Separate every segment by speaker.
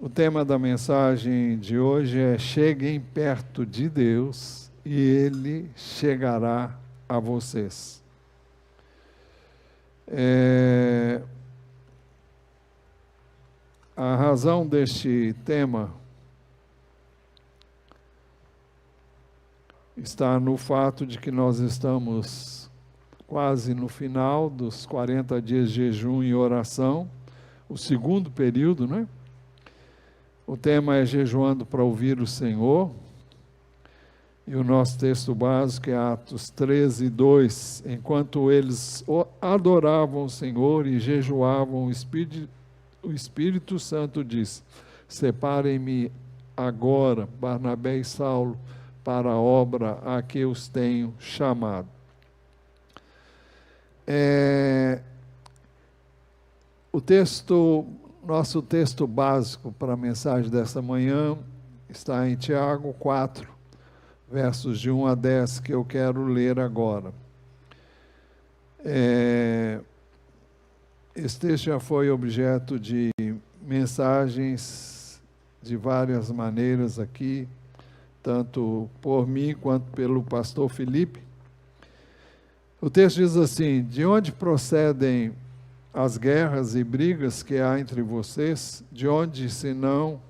Speaker 1: O tema da mensagem de hoje é: cheguem perto de Deus e Ele chegará a vocês. A razão deste tema está no fato de que nós estamos quase no final dos 40 dias de jejum e oração, o segundo período, né? O tema é jejuando para ouvir o Senhor, e o nosso texto básico é Atos 13, 2. Enquanto eles adoravam o Senhor e jejuavam, o Espírito Santo disse: separem-me agora, Barnabé e Saulo, para a obra a que os tenho chamado. Nosso texto básico para a mensagem desta manhã está em Tiago 4, versos de 1 a 10, que eu quero ler agora. Esse texto já foi objeto de mensagens de várias maneiras aqui, tanto por mim quanto pelo pastor Felipe. O texto diz assim: de onde procedem as guerras e brigas que há entre vocês? De onde, senão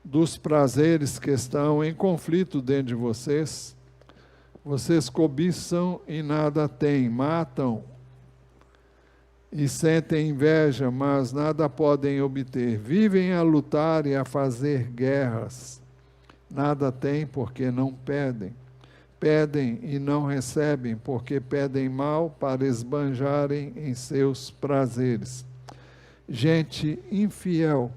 Speaker 1: dos prazeres que estão em conflito dentro de vocês? Vocês cobiçam e nada têm, matam e sentem inveja, mas nada podem obter. Vivem a lutar e a fazer guerras. Nada têm porque não pedem. Pedem e não recebem, porque pedem mal para esbanjarem em seus prazeres. Gente infiel,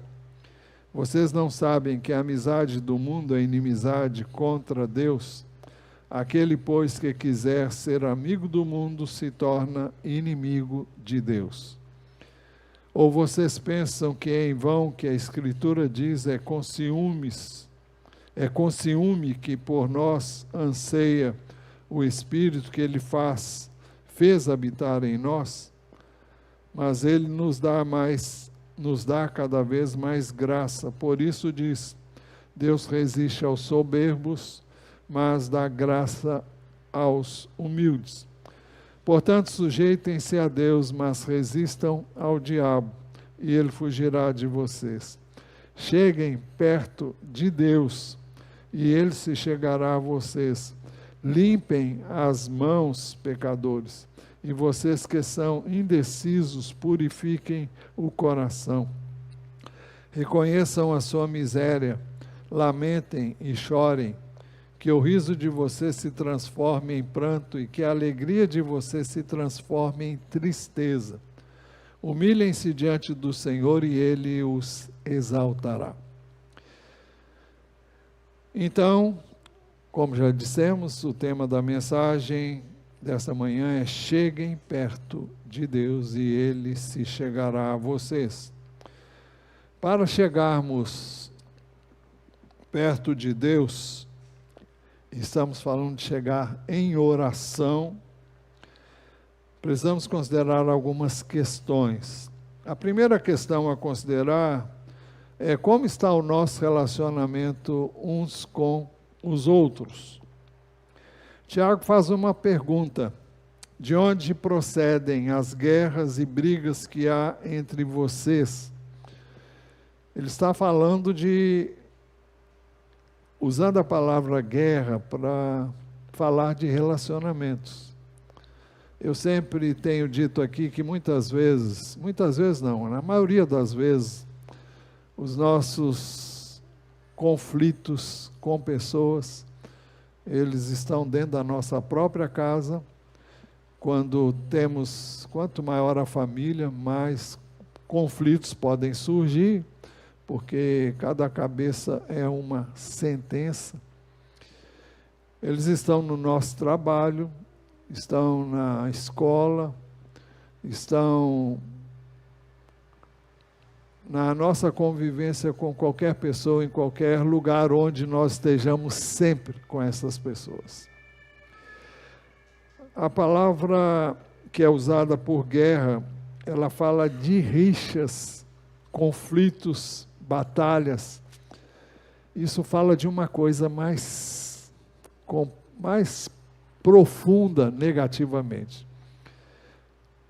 Speaker 1: vocês não sabem que a amizade do mundo é inimizade contra Deus? Aquele, pois, que quiser ser amigo do mundo se torna inimigo de Deus. Ou vocês pensam que é em vão que a Escritura diz: é com ciúme que por nós anseia o Espírito que Ele fez habitar em nós? Mas Ele nos dá cada vez mais graça. Por isso diz: Deus resiste aos soberbos, mas dá graça aos humildes. Portanto, sujeitem-se a Deus, mas resistam ao diabo, e ele fugirá de vocês. Cheguem perto de Deus, e ele se chegará a vocês. Limpem as mãos, pecadores, e vocês que são indecisos, purifiquem o coração. Reconheçam a sua miséria, lamentem e chorem, que o riso de vocês se transforme em pranto e que a alegria de vocês se transforme em tristeza. Humilhem-se diante do Senhor e Ele os exaltará. Então, como já dissemos, o tema da mensagem desta manhã é: cheguem perto de Deus e Ele se chegará a vocês. Para chegarmos perto de Deus, estamos falando de chegar em oração, precisamos considerar algumas questões. A primeira questão a considerar é como está o nosso relacionamento uns com os outros. Tiago faz uma pergunta: de onde procedem as guerras e brigas que há entre vocês? Ele está falando usando a palavra guerra para falar de relacionamentos. Eu sempre tenho dito aqui que muitas vezes não, na maioria das vezes, os nossos conflitos com pessoas, eles estão dentro da nossa própria casa. Quanto maior a família, mais conflitos podem surgir, porque cada cabeça é uma sentença. Eles estão no nosso trabalho, estão na escola, estão na nossa convivência com qualquer pessoa, em qualquer lugar onde nós estejamos sempre com essas pessoas. A palavra que é usada por guerra, ela fala de rixas, conflitos batalhas. Isso fala de uma coisa mais profunda negativamente.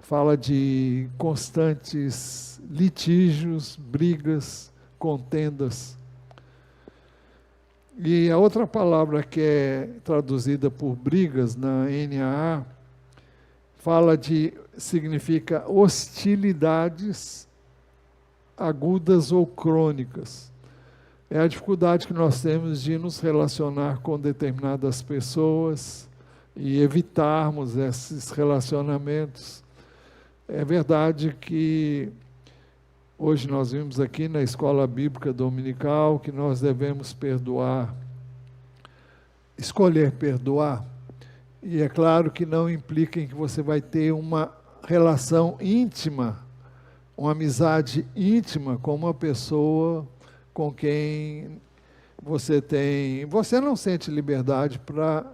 Speaker 1: Fala de constantes litígios, brigas, contendas. E a outra palavra que é traduzida por brigas na NAA significa hostilidades agudas ou crônicas. É a dificuldade que nós temos de nos relacionar com determinadas pessoas e evitarmos esses relacionamentos. É verdade que hoje nós vimos aqui na Escola Bíblica Dominical que nós devemos perdoar, escolher perdoar, e é claro que não implica em que você vai ter uma relação íntima, uma amizade íntima com uma pessoa com quem você não sente liberdade para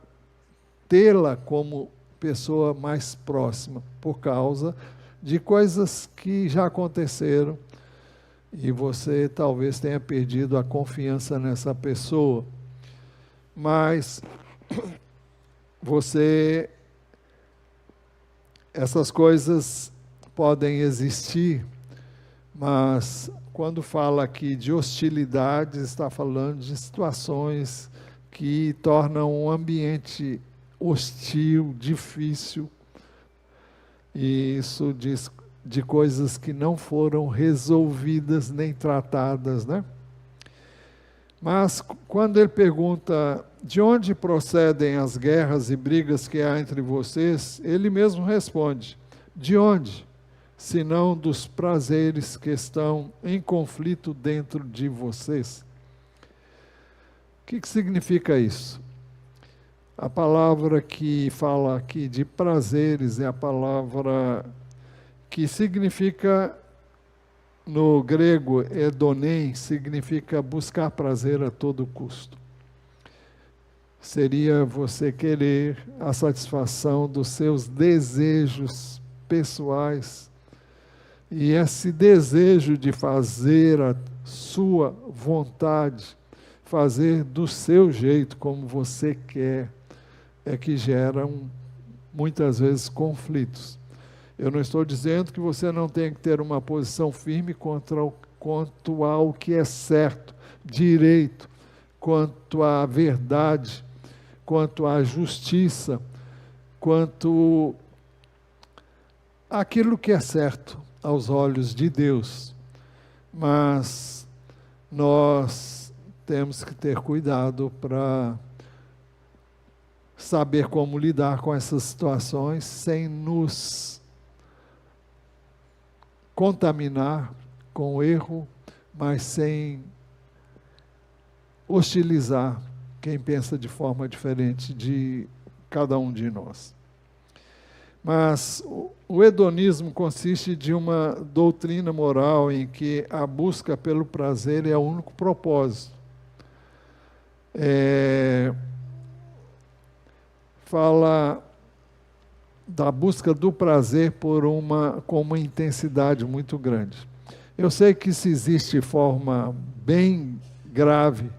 Speaker 1: tê-la como pessoa mais próxima, por causa de coisas que já aconteceram, e você talvez tenha perdido a confiança nessa pessoa. Mas essas coisas podem existir, mas quando fala aqui de hostilidades, está falando de situações que tornam um ambiente hostil, difícil, e isso diz de coisas que não foram resolvidas nem tratadas, né? Mas quando ele pergunta de onde procedem as guerras e brigas que há entre vocês, ele mesmo responde: de onde? Senão dos prazeres que estão em conflito dentro de vocês. O que significa isso? A palavra que fala aqui de prazeres é a palavra que significa, no grego, edonem, significa buscar prazer a todo custo. Seria você querer a satisfação dos seus desejos pessoais. E esse desejo de fazer a sua vontade, fazer do seu jeito, como você quer, é que gera muitas vezes conflitos. Eu não estou dizendo que você não tem que ter uma posição firme quanto ao que é certo, direito, quanto à verdade, quanto à justiça, quanto àquilo que é certo aos olhos de Deus. Mas nós temos que ter cuidado para saber como lidar com essas situações sem nos contaminar com o erro, mas sem hostilizar quem pensa de forma diferente de cada um de nós. Mas o hedonismo consiste de uma doutrina moral em que a busca pelo prazer é o único propósito. Fala da busca do prazer com uma intensidade muito grande. Eu sei que isso existe de forma bem grave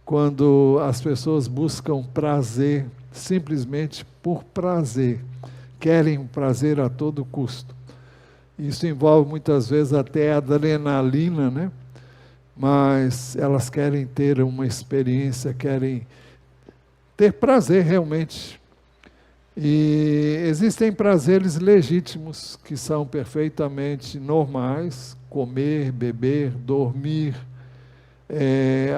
Speaker 1: quando as pessoas buscam prazer simplesmente por prazer, querem um prazer a todo custo. Isso envolve muitas vezes até adrenalina, né? Mas elas querem ter uma experiência, querem ter prazer realmente. E existem prazeres legítimos que são perfeitamente normais: comer, beber, dormir,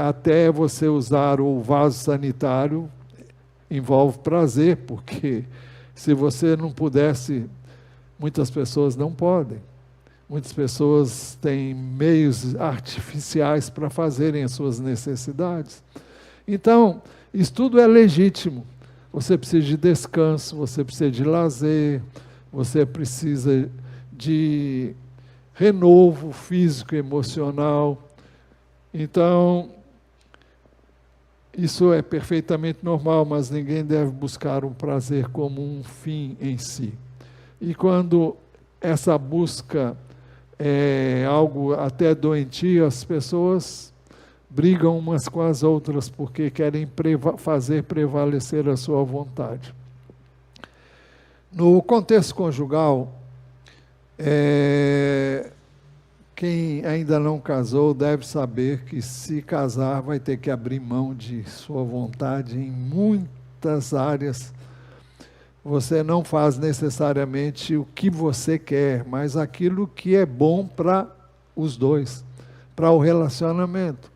Speaker 1: até você usar o vaso sanitário envolve prazer, porque se você não pudesse, muitas pessoas não podem. Muitas pessoas têm meios artificiais para fazerem as suas necessidades. Então, isso tudo é legítimo. Você precisa de descanso, você precisa de lazer, você precisa de renovo físico e emocional. Então, isso é perfeitamente normal, mas ninguém deve buscar um prazer como um fim em si. E quando essa busca é algo até doentio, as pessoas brigam umas com as outras porque querem fazer prevalecer a sua vontade. No contexto conjugal, quem ainda não casou deve saber que, se casar, vai ter que abrir mão de sua vontade em muitas áreas. Você não faz necessariamente o que você quer, mas aquilo que é bom para os dois, para o relacionamento.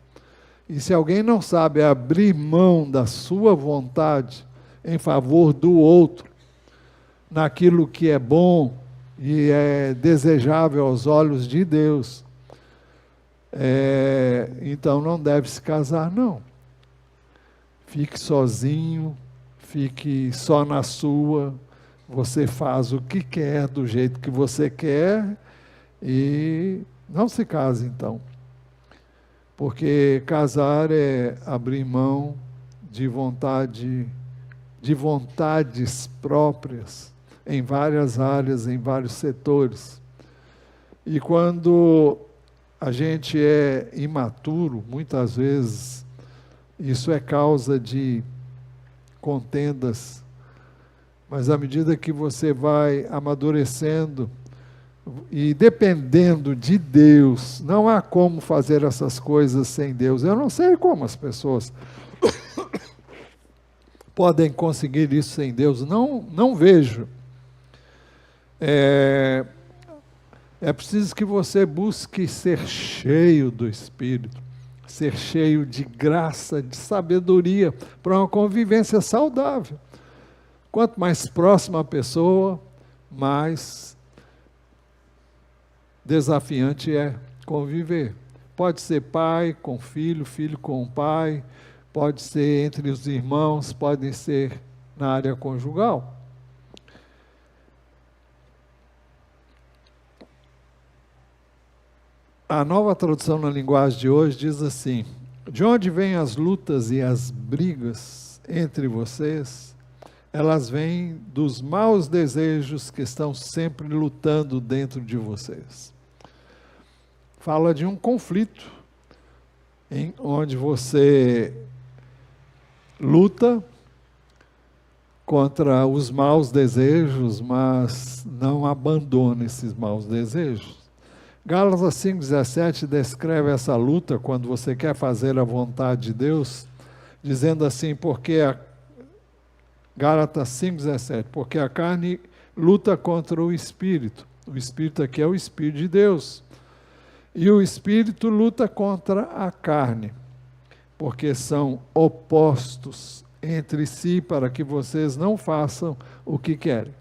Speaker 1: E se alguém não sabe abrir mão da sua vontade em favor do outro, naquilo que é bom e é desejável aos olhos de Deus, então não deve se casar, não. Fique sozinho, fique só na sua, você faz o que quer, do jeito que você quer, e não se case então. Porque casar é abrir mão de vontades próprias, em várias áreas, em vários setores. E quando a gente é imaturo, muitas vezes, isso é causa de contendas, mas à medida que você vai amadurecendo e dependendo de Deus, não há como fazer essas coisas sem Deus. Eu não sei como as pessoas podem conseguir isso sem Deus, não vejo. É preciso que você busque ser cheio do Espírito, ser cheio de graça, de sabedoria, para uma convivência saudável. Quanto mais próxima a pessoa, mais desafiante é conviver. Pode ser pai com filho, filho com pai, pode ser entre os irmãos, pode ser na área conjugal. A Nova Tradução na Linguagem de hoje diz assim: de onde vêm as lutas e as brigas entre vocês? Elas vêm dos maus desejos que estão sempre lutando dentro de vocês. Fala de um conflito, onde você luta contra os maus desejos, mas não abandona esses maus desejos. Gálatas 5,17 descreve essa luta quando você quer fazer a vontade de Deus, dizendo assim, Gálatas 5,17, porque a carne luta contra o Espírito aqui é o Espírito de Deus, e o Espírito luta contra a carne, porque são opostos entre si para que vocês não façam o que querem.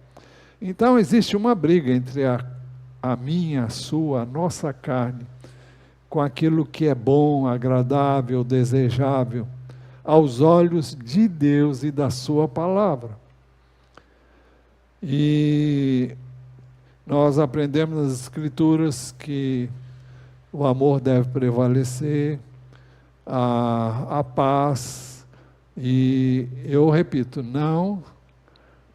Speaker 1: Então existe uma briga entre a minha, a sua, a nossa carne, com aquilo que é bom, agradável, desejável, aos olhos de Deus e da sua palavra. E nós aprendemos nas Escrituras que o amor deve prevalecer, a paz, e eu repito, não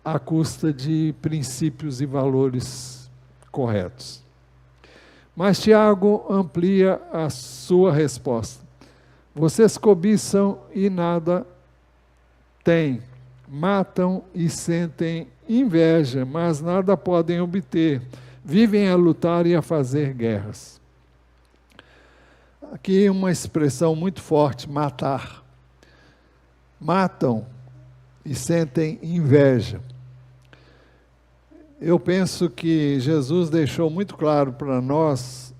Speaker 1: à custa de princípios e valores corretos. Mas Tiago amplia a sua resposta. Vocês cobiçam e nada têm, matam e sentem inveja, mas nada podem obter, vivem a lutar e a fazer guerras. Aqui uma expressão muito forte, matar. Matam e sentem inveja. Eu penso que Jesus deixou muito claro para nós,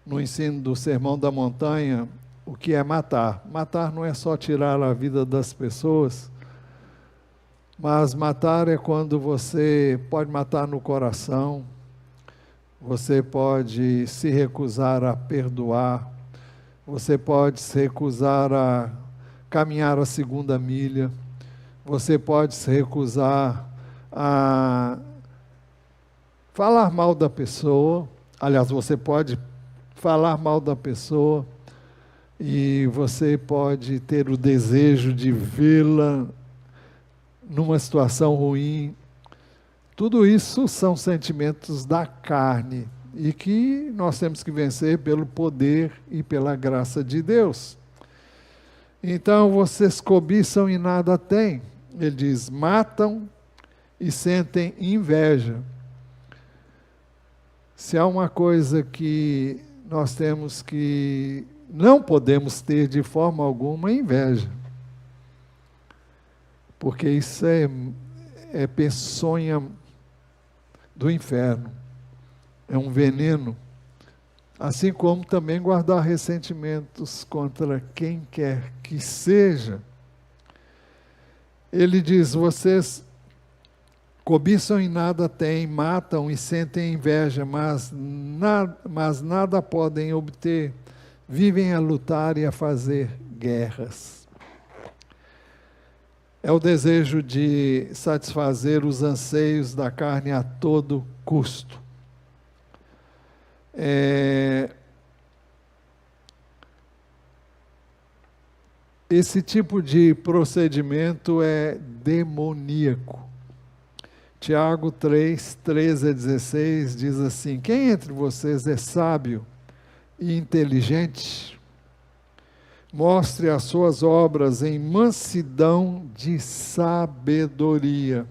Speaker 1: no ensino do Sermão da Montanha, o que é matar. Matar não é só tirar a vida das pessoas, mas matar é quando você pode matar no coração, você pode se recusar a perdoar, você pode se recusar a caminhar a segunda milha, você pode se recusar a falar mal da pessoa. Aliás, você pode falar mal da pessoa e você pode ter o desejo de vê-la numa situação ruim. Tudo isso são sentimentos da carne, e que nós temos que vencer pelo poder e pela graça de Deus. Então, vocês cobiçam e nada têm. Ele diz, matam e sentem inveja. Se há uma coisa que nós temos que não podemos ter de forma alguma, é inveja. Porque isso é peçonha do inferno. É um veneno. Assim como também guardar ressentimentos contra quem quer que seja. Ele diz, vocês cobiçam e nada têm, matam e sentem inveja, mas nada podem obter. Vivem a lutar e a fazer guerras. É o desejo de satisfazer os anseios da carne a todo custo. Esse tipo de procedimento é demoníaco. Tiago 3, 13 a 16 diz assim, quem entre vocês é sábio e inteligente? Mostre as suas obras em mansidão de sabedoria,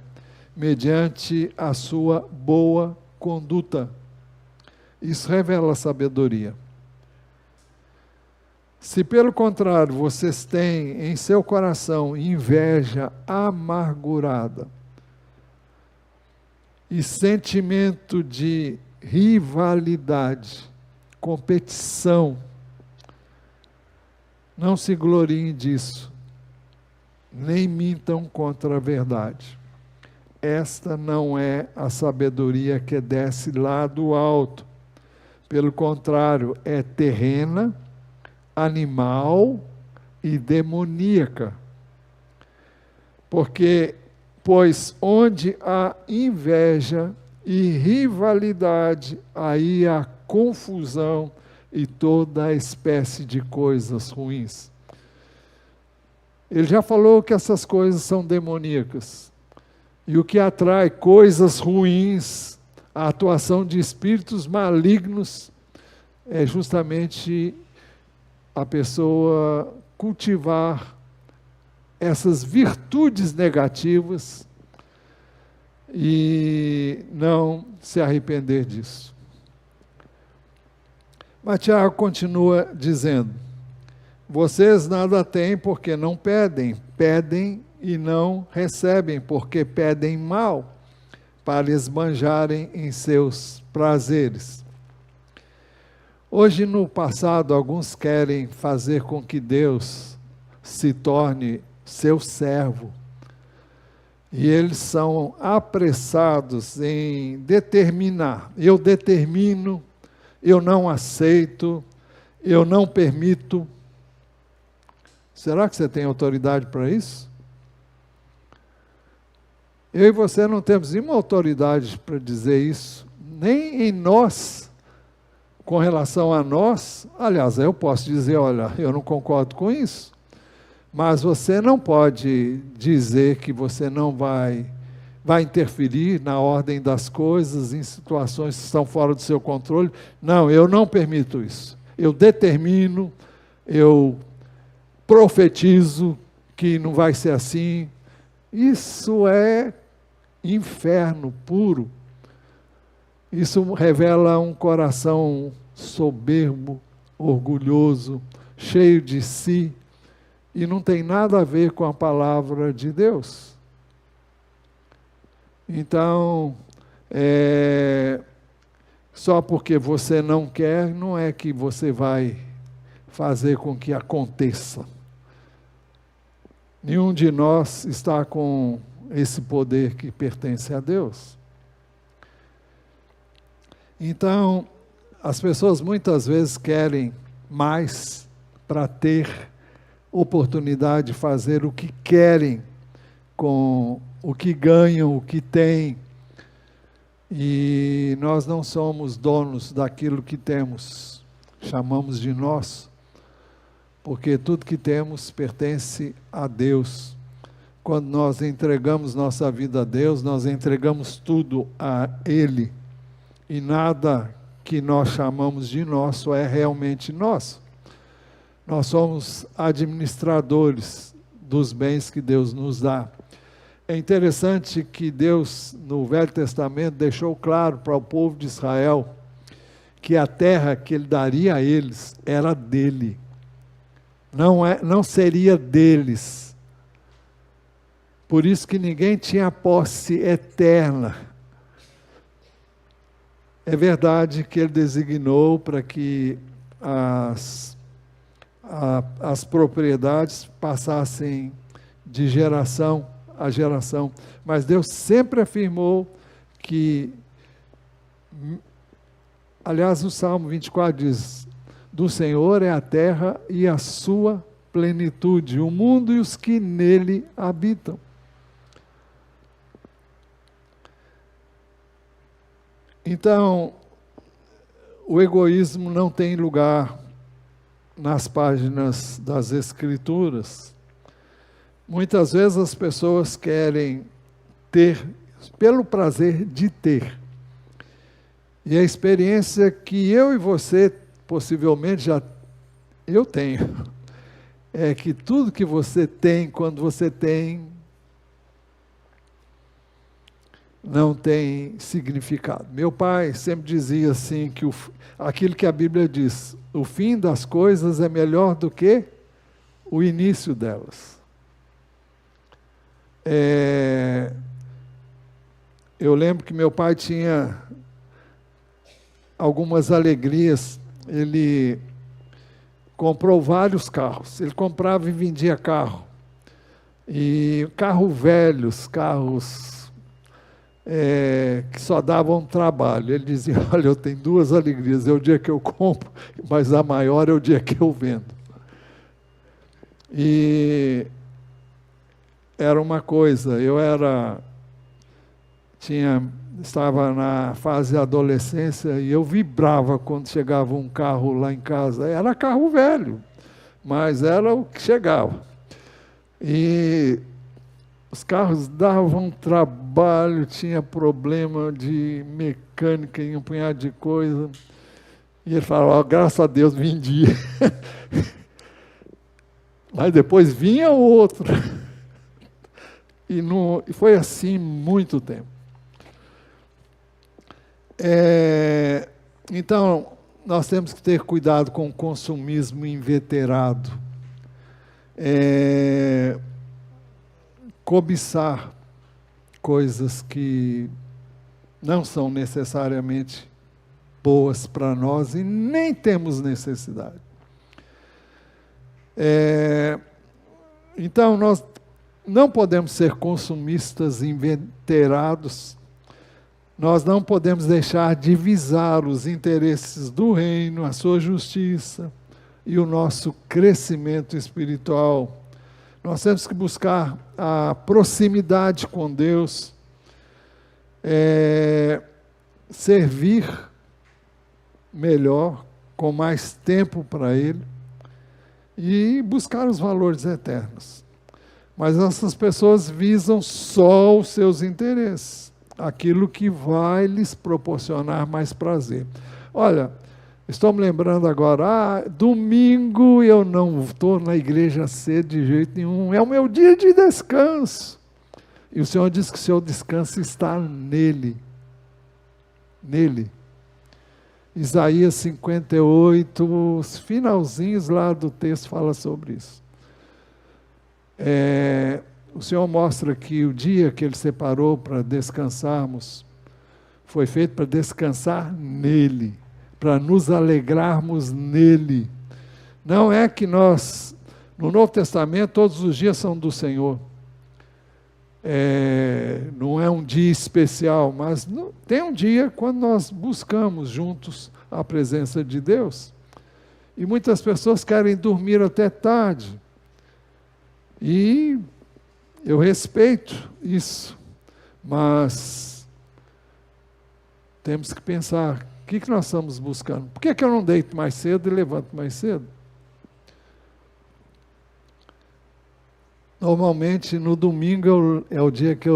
Speaker 1: mediante a sua boa conduta. Isso revela sabedoria. Se pelo contrário vocês têm em seu coração inveja amargurada e sentimento de rivalidade, competição, não se gloriem disso, nem mintam contra a verdade. Esta não é a sabedoria que desce lá do alto. Pelo contrário, é terrena, animal e demoníaca. Pois onde há inveja e rivalidade, aí há confusão e toda espécie de coisas ruins. Ele já falou que essas coisas são demoníacas. E o que atrai coisas ruins, a atuação de espíritos malignos, é justamente a pessoa cultivar essas virtudes negativas e não se arrepender disso. Mas Tiago continua dizendo, vocês nada têm porque não pedem, pedem e não recebem porque pedem mal, para esbanjarem em seus prazeres. Hoje, no passado, alguns querem fazer com que Deus se torne seu servo. E eles são apressados em determinar. Eu determino, eu não aceito, eu não permito. Será que você tem autoridade para isso? Eu e você não temos nenhuma autoridade para dizer isso, nem em nós, com relação a nós. Aliás, eu posso dizer, olha, eu não concordo com isso, mas você não pode dizer que você não vai interferir na ordem das coisas, em situações que estão fora do seu controle. Não, eu não permito isso. Eu determino, eu profetizo que não vai ser assim. Isso é inferno puro. Isso revela um coração soberbo, orgulhoso, cheio de si, e não tem nada a ver com a palavra de Deus. Então, só porque você não quer, não é que você vai fazer com que aconteça. Nenhum de nós está com esse poder que pertence a Deus. Então, as pessoas muitas vezes querem mais para ter oportunidade de fazer o que querem com o que ganham, o que têm. E nós não somos donos daquilo que temos, chamamos de nosso, porque tudo que temos pertence a Deus. Quando nós entregamos nossa vida a Deus, nós entregamos tudo a Ele, e nada que nós chamamos de nosso é realmente nosso. Nós somos administradores dos bens que Deus nos dá. É interessante que Deus, no Velho Testamento, deixou claro para o povo de Israel que a terra que Ele daria a eles era dele. Não seria deles. Por isso que ninguém tinha posse eterna. É verdade que Ele designou para que as propriedades passassem de geração a geração, mas Deus sempre afirmou que, aliás, o Salmo 24 diz: do Senhor é a terra e a sua plenitude, o mundo e os que nele habitam. Então, o egoísmo não tem lugar nas páginas das Escrituras. Muitas vezes as pessoas querem ter, pelo prazer de ter. E a experiência que eu e você, possivelmente, eu tenho, é que tudo que você tem, quando você tem, não tem significado. Meu pai sempre dizia assim, que aquilo que a Bíblia diz, o fim das coisas é melhor do que o início delas. Eu lembro que meu pai tinha algumas alegrias. Ele comprou vários carros. Ele comprava e vendia carro. E velhos, carros que só davam trabalho. Ele dizia: olha, eu tenho duas alegrias, é o dia que eu compro, mas a maior é o dia que eu vendo. E era uma coisa, estava na fase da adolescência e eu vibrava quando chegava um carro lá em casa. Era carro velho, mas era o que chegava. E os carros davam trabalho, tinha problema de mecânica em um punhado de coisa. E ele falava: graças a Deus, vendia. Mas depois vinha outro. E foi assim muito tempo. Então, nós temos que ter cuidado com o consumismo inveterado. Cobiçar coisas que não são necessariamente boas para nós e nem temos necessidade. Então, nós não podemos ser consumistas inveterados, nós não podemos deixar de visar os interesses do reino, a sua justiça e o nosso crescimento espiritual. Nós temos que buscar a proximidade com Deus, servir melhor, com mais tempo para Ele, e buscar os valores eternos. Mas essas pessoas visam só os seus interesses, aquilo que vai lhes proporcionar mais prazer. Olha, estou me lembrando agora, domingo eu não estou na igreja cedo de jeito nenhum, é o meu dia de descanso. E o Senhor diz que o seu descanso está nele. Nele. Isaías 58, os finalzinhos lá do texto fala sobre isso. O Senhor mostra que o dia que Ele separou para descansarmos, foi feito para descansar nele, para nos alegrarmos nele. Não é que nós, no Novo Testamento, todos os dias são do Senhor. Não é um dia especial, mas tem um dia quando nós buscamos juntos a presença de Deus. E muitas pessoas querem dormir até tarde. E eu respeito isso, mas temos que pensar, o que nós estamos buscando? Por que eu não deito mais cedo e levanto mais cedo? Normalmente, no domingo, é o dia que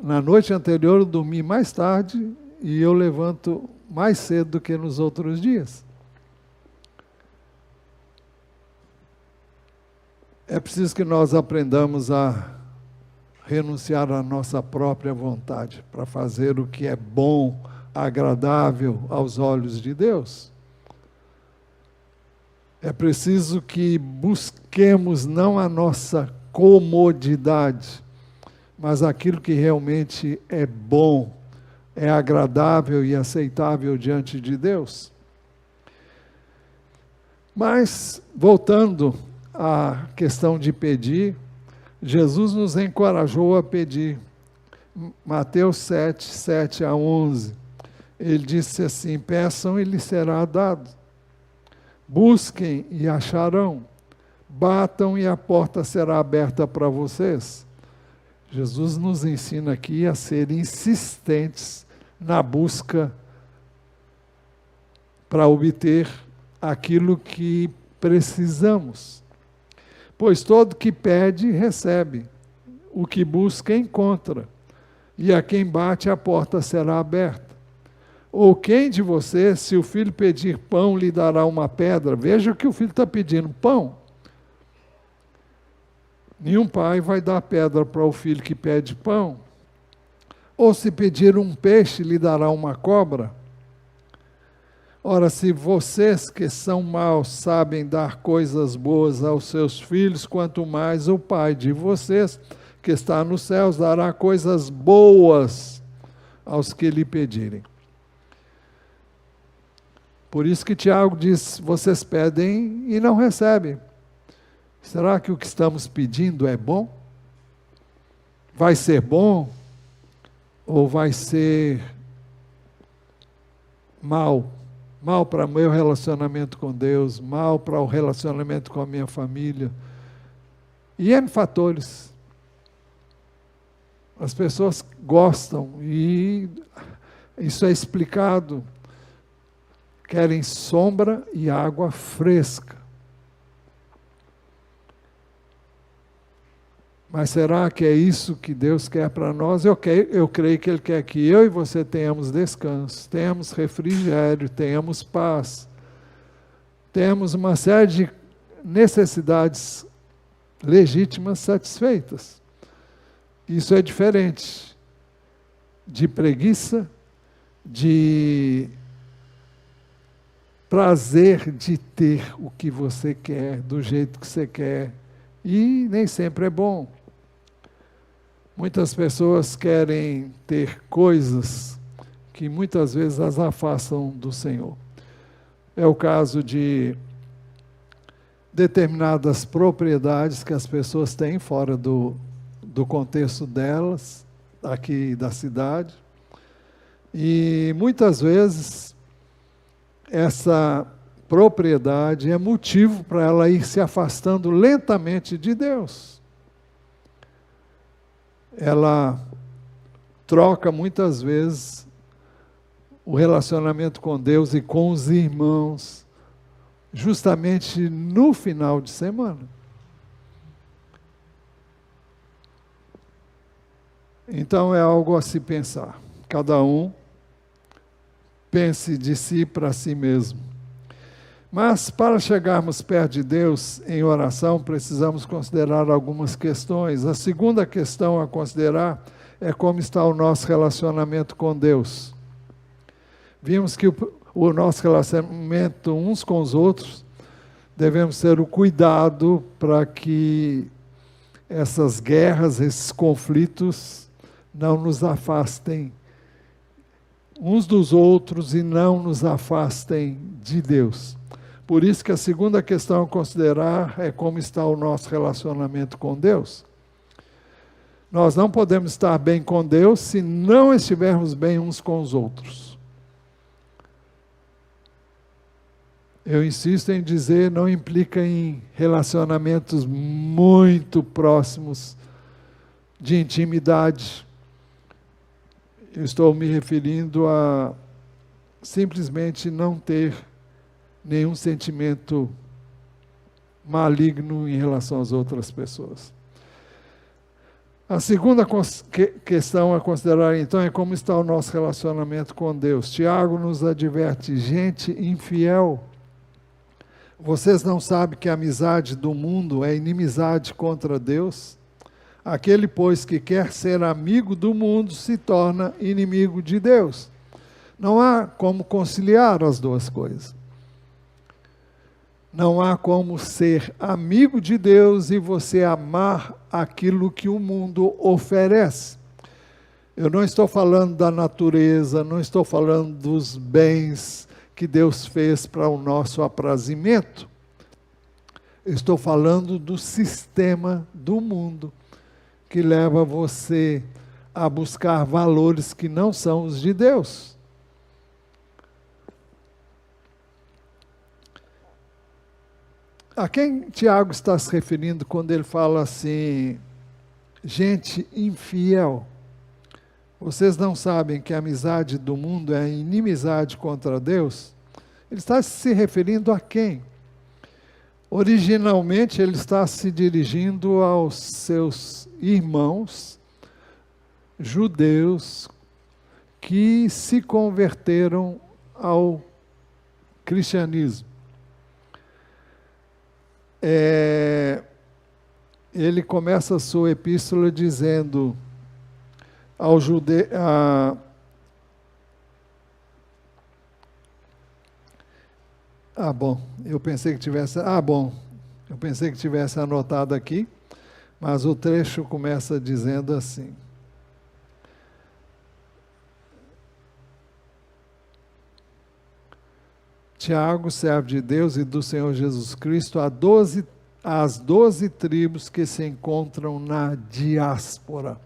Speaker 1: na noite anterior, eu dormi mais tarde e eu levanto mais cedo do que nos outros dias. É preciso que nós aprendamos a renunciar à nossa própria vontade para fazer o que é bom, agradável aos olhos de Deus. É preciso que busquemos não a nossa comodidade, mas aquilo que realmente é bom, é agradável e aceitável diante de Deus. Mas, voltando à questão de pedir, Jesus nos encorajou a pedir. Mateus 7, 7 a 11, ele disse assim: peçam e lhes será dado, busquem e acharão, batam e a porta será aberta para vocês. Jesus nos ensina aqui a ser insistentes na busca para obter aquilo que precisamos. Pois todo que pede, recebe. O que busca, encontra. E a quem bate, a porta será aberta. Ou quem de vocês, se o filho pedir pão, lhe dará uma pedra? Veja que o filho está pedindo pão. Nenhum pai vai dar pedra para o filho que pede pão. Ou se pedir um peixe, lhe dará uma cobra? Ora, se vocês que são maus sabem dar coisas boas aos seus filhos, quanto mais o Pai de vocês, que está nos céus, dará coisas boas aos que lhe pedirem. Por isso que Tiago diz: vocês pedem e não recebem. Será que o que estamos pedindo é bom? Vai ser bom? Ou vai ser mal? Mal para o meu relacionamento com Deus, mal para o relacionamento com a minha família. E N fatores. As pessoas gostam, e isso é explicado. Querem sombra e água fresca. Mas será que é isso que Deus quer para nós? Eu creio que Ele quer que eu e você tenhamos descanso, tenhamos refrigério, tenhamos paz, tenhamos uma série de necessidades legítimas satisfeitas. Isso é diferente de preguiça, de prazer de ter o que você quer, do jeito que você quer, e nem sempre é bom. Muitas pessoas querem ter coisas que muitas vezes as afastam do Senhor. É o caso de determinadas propriedades que as pessoas têm fora do contexto delas, aqui da cidade. E muitas vezes essa propriedade é motivo para ela ir se afastando lentamente de Deus. Ela troca muitas vezes o relacionamento com Deus e com os irmãos, justamente no final de semana. Então é algo a se pensar. Cada um pense de si para si mesmo. Mas para chegarmos perto de Deus em oração, precisamos considerar algumas questões. A segunda questão a considerar é como está o nosso relacionamento com Deus. Vimos que o nosso relacionamento uns com os outros, devemos ter o cuidado para que essas guerras, esses conflitos, não nos afastem uns dos outros e não nos afastem de Deus. Por isso que a segunda questão a considerar é como está o nosso relacionamento com Deus. Nós não podemos estar bem com Deus se não estivermos bem uns com os outros. Eu insisto em dizer, não implica em relacionamentos muito próximos de intimidade. Eu estou me referindo a simplesmente não ter nenhum sentimento maligno em relação às outras pessoas. A segunda questão a considerar, então, é como está o nosso relacionamento com Deus. Tiago nos adverte: gente infiel, vocês não sabem que a amizade do mundo é inimizade contra Deus? Aquele, pois, que quer ser amigo do mundo se torna inimigo de Deus. Não há como conciliar as duas coisas. Não há como ser amigo de Deus e você amar aquilo que o mundo oferece. Eu não estou falando da natureza, não estou falando dos bens que Deus fez para o nosso aprazimento. Eu estou falando do sistema do mundo, que leva você a buscar valores que não são os de Deus. A quem Tiago está se referindo quando ele fala assim, gente infiel? Vocês não sabem que a amizade do mundo é inimizade contra Deus? Ele está se referindo a quem? Originalmente ele está se dirigindo aos seus irmãos judeus que se converteram ao cristianismo. Ele começa a sua epístola dizendo ao judeu, eu pensei que tivesse anotado aqui, mas o trecho começa dizendo assim: Tiago, servo de Deus e do Senhor Jesus Cristo, às 12 tribos que se encontram na diáspora.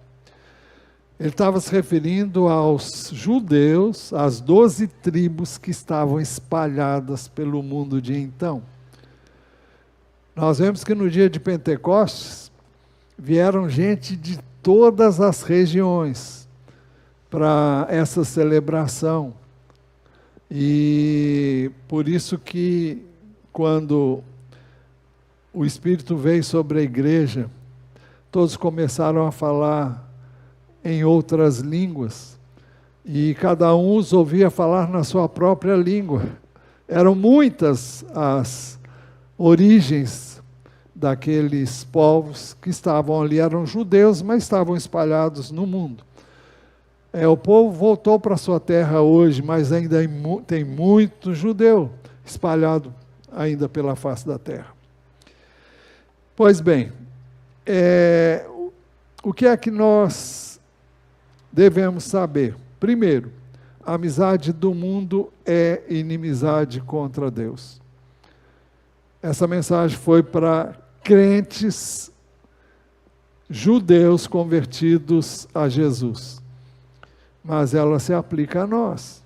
Speaker 1: Ele estava se referindo aos judeus, às 12 tribos que estavam espalhadas pelo mundo de então. Nós vemos que no dia de Pentecostes, vieram gente de todas as regiões para essa celebração. E por isso que quando o Espírito veio sobre a igreja, todos começaram a falar em outras línguas, e cada um os ouvia falar na sua própria língua. Eram muitas as origens daqueles povos que estavam ali, eram judeus, mas estavam espalhados no mundo. O povo voltou para a sua terra hoje, mas ainda tem muito judeu espalhado ainda pela face da terra. Pois bem, o que é que nós devemos saber? Primeiro, a amizade do mundo é inimizade contra Deus. Essa mensagem foi para crentes judeus convertidos a Jesus, mas ela se aplica a nós.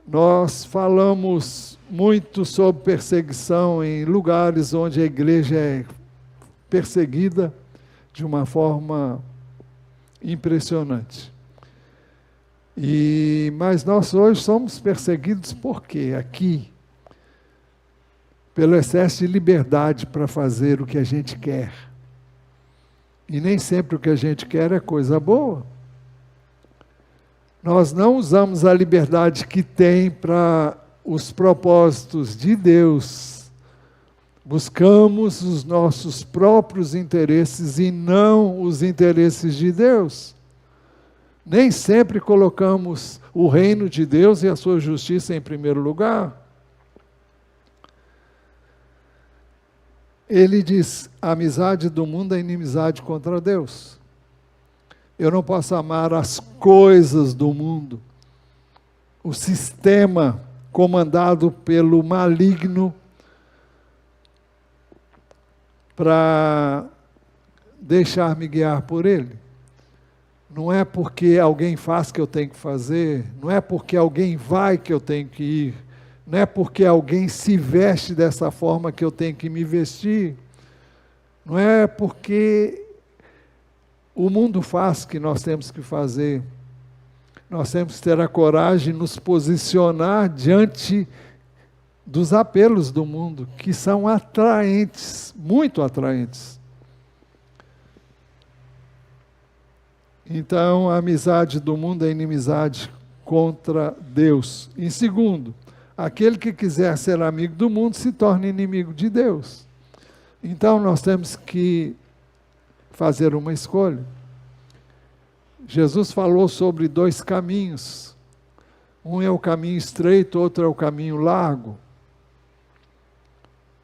Speaker 1: Nós falamos muito sobre perseguição em lugares onde a igreja é perseguida de uma forma impressionante. Mas nós hoje somos perseguidos por quê? Aqui, pelo excesso de liberdade para fazer o que a gente quer. E nem sempre o que a gente quer é coisa boa. Nós não usamos a liberdade que tem para os propósitos de Deus. Buscamos os nossos próprios interesses e não os interesses de Deus. Nem sempre colocamos o reino de Deus e a sua justiça em primeiro lugar. Ele diz, a amizade do mundo é inimizade contra Deus. Eu não posso amar as coisas do mundo, o sistema comandado pelo maligno, para deixar-me guiar por ele. Não é porque alguém faz que eu tenho que fazer, não é porque alguém vai que eu tenho que ir, não é porque alguém se veste dessa forma que eu tenho que me vestir, não é porque o mundo faz que nós temos que fazer. Nós temos que ter a coragem de nos posicionar diante dos apelos do mundo, que são atraentes, muito atraentes. Então, a amizade do mundo é inimizade contra Deus. Em segundo, aquele que quiser ser amigo do mundo se torna inimigo de Deus. Então, nós temos que fazer uma escolha. Jesus falou sobre 2 caminhos. Um é o caminho estreito, outro é o caminho largo.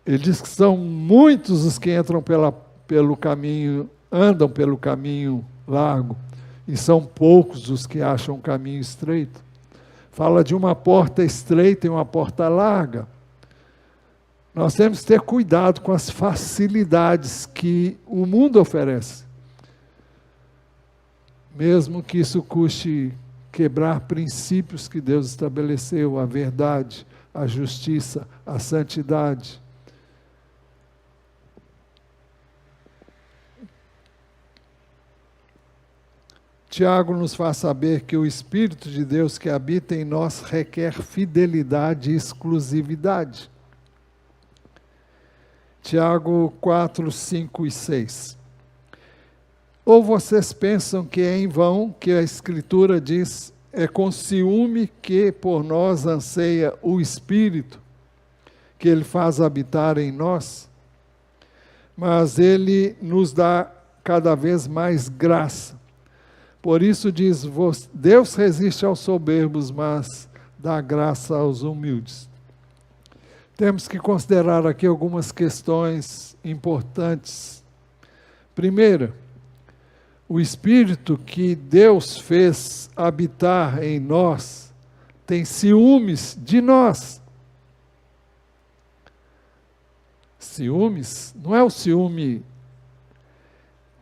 Speaker 1: Ele diz que são muitos os que entram pelo caminho, andam pelo caminho largo, e são poucos os que acham o caminho estreito. Fala de uma porta estreita e uma porta larga. Nós temos que ter cuidado com as facilidades que o mundo oferece. Mesmo que isso custe quebrar princípios que Deus estabeleceu, a verdade, a justiça, a santidade. Tiago nos faz saber que o Espírito de Deus que habita em nós requer fidelidade e exclusividade. Tiago 4, 5 e 6. Ou vocês pensam que é em vão que a Escritura diz, é com ciúme que por nós anseia o Espírito, que Ele faz habitar em nós? Mas Ele nos dá cada vez mais graça. Por isso diz, Deus resiste aos soberbos, mas dá graça aos humildes. Temos que considerar aqui algumas questões importantes. Primeira, o Espírito que Deus fez habitar em nós tem ciúmes de nós. Ciúmes não é o ciúme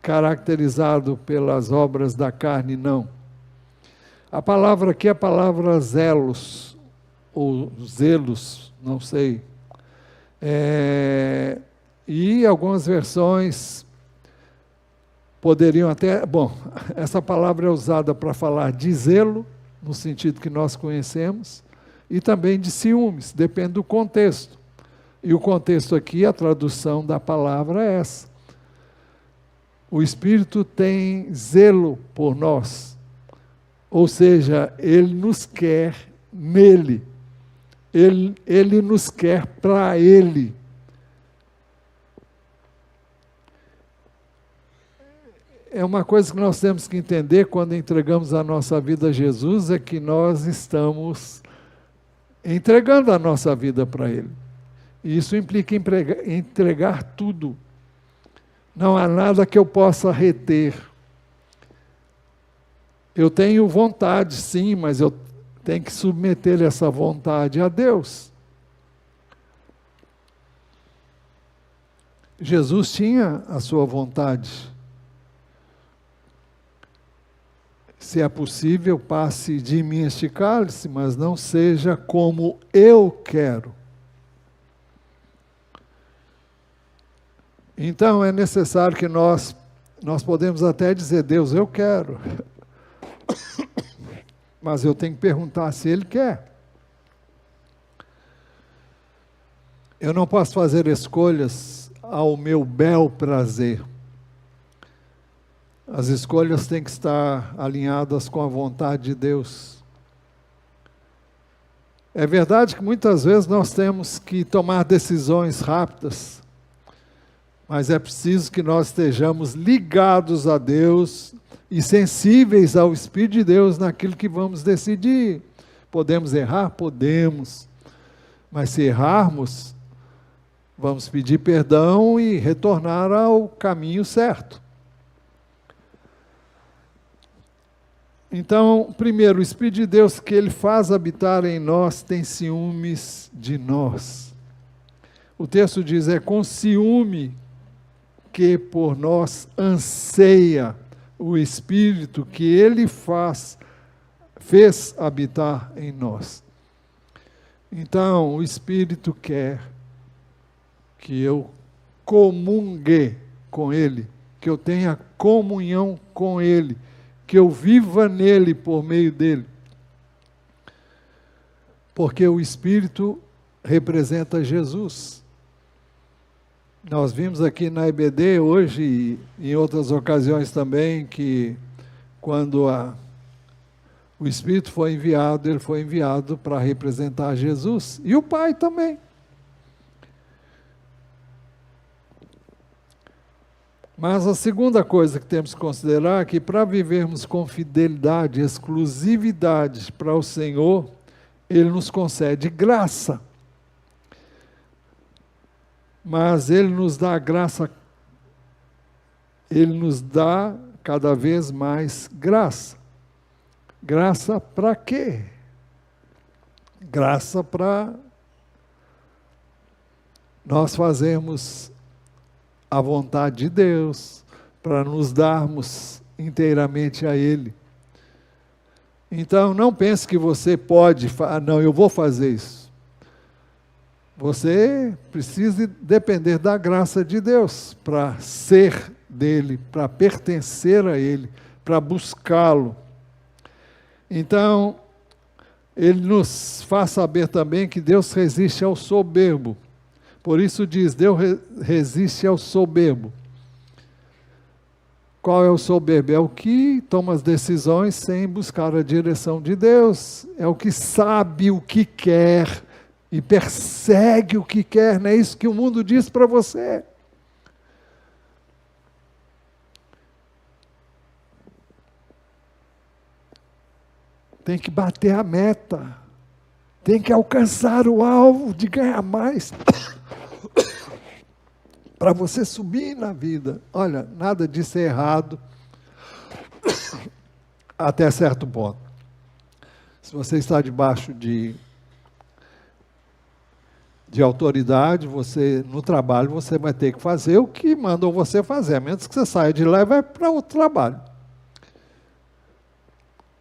Speaker 1: caracterizado pelas obras da carne, não. A palavra aqui é a palavra zelos, ou zelos, não sei. E algumas versões poderiam até... Bom, essa palavra é usada para falar de zelo, no sentido que nós conhecemos, e também de ciúmes, depende do contexto. E o contexto aqui, a tradução da palavra é essa. O Espírito tem zelo por nós, ou seja, Ele nos quer nele, Ele nos quer para Ele. É uma coisa que nós temos que entender quando entregamos a nossa vida a Jesus, é que nós estamos entregando a nossa vida para Ele. E isso implica entregar tudo. Não há nada que eu possa reter. Eu tenho vontade, sim, mas eu tenho que submeter essa vontade a Deus. Jesus tinha a sua vontade. Se é possível, passe de mim este cálice, mas não seja como eu quero. Então é necessário que nós podemos até dizer, Deus, eu quero. Mas eu tenho que perguntar se Ele quer. Eu não posso fazer escolhas ao meu bel prazer. As escolhas têm que estar alinhadas com a vontade de Deus. É verdade que muitas vezes nós temos que tomar decisões rápidas, mas é preciso que nós estejamos ligados a Deus e sensíveis ao Espírito de Deus naquilo que vamos decidir. Podemos errar? Podemos. Mas se errarmos, vamos pedir perdão e retornar ao caminho certo. Então, primeiro, o Espírito de Deus que Ele faz habitar em nós tem ciúmes de nós. O texto diz, é com ciúme que por nós anseia o Espírito que Ele fez habitar em nós. Então, o Espírito quer que eu comungue com Ele, que eu tenha comunhão com Ele, que eu viva nele por meio dele. Porque o Espírito representa Jesus. Nós vimos aqui na EBD hoje e em outras ocasiões também que quando o Espírito foi enviado, ele foi enviado para representar Jesus, e o Pai também. Mas a segunda coisa que temos que considerar é que para vivermos com fidelidade, exclusividade para o Senhor, Ele nos concede graça. Mas Ele nos dá graça, Ele nos dá cada vez mais graça. Graça para quê? Graça para nós fazermos a vontade de Deus, para nos darmos inteiramente a Ele. Então, não pense que você pode, não, eu vou fazer isso. Você precisa depender da graça de Deus, para ser dele, para pertencer a Ele, para buscá-lo. Então, Ele nos faz saber também que Deus resiste ao soberbo. Por isso diz, Deus resiste ao soberbo. Qual é o soberbo? É o que toma as decisões sem buscar a direção de Deus. É o que sabe o que quer e persegue o que quer. Não é isso que o mundo diz para você. Tem que bater a meta. Tem que alcançar o alvo de ganhar mais. Para você subir na vida. Olha, nada disso é errado até certo ponto. Se você está debaixo de autoridade, você no trabalho você vai ter que fazer o que mandam você fazer, a menos que você saia de lá e vá para outro trabalho.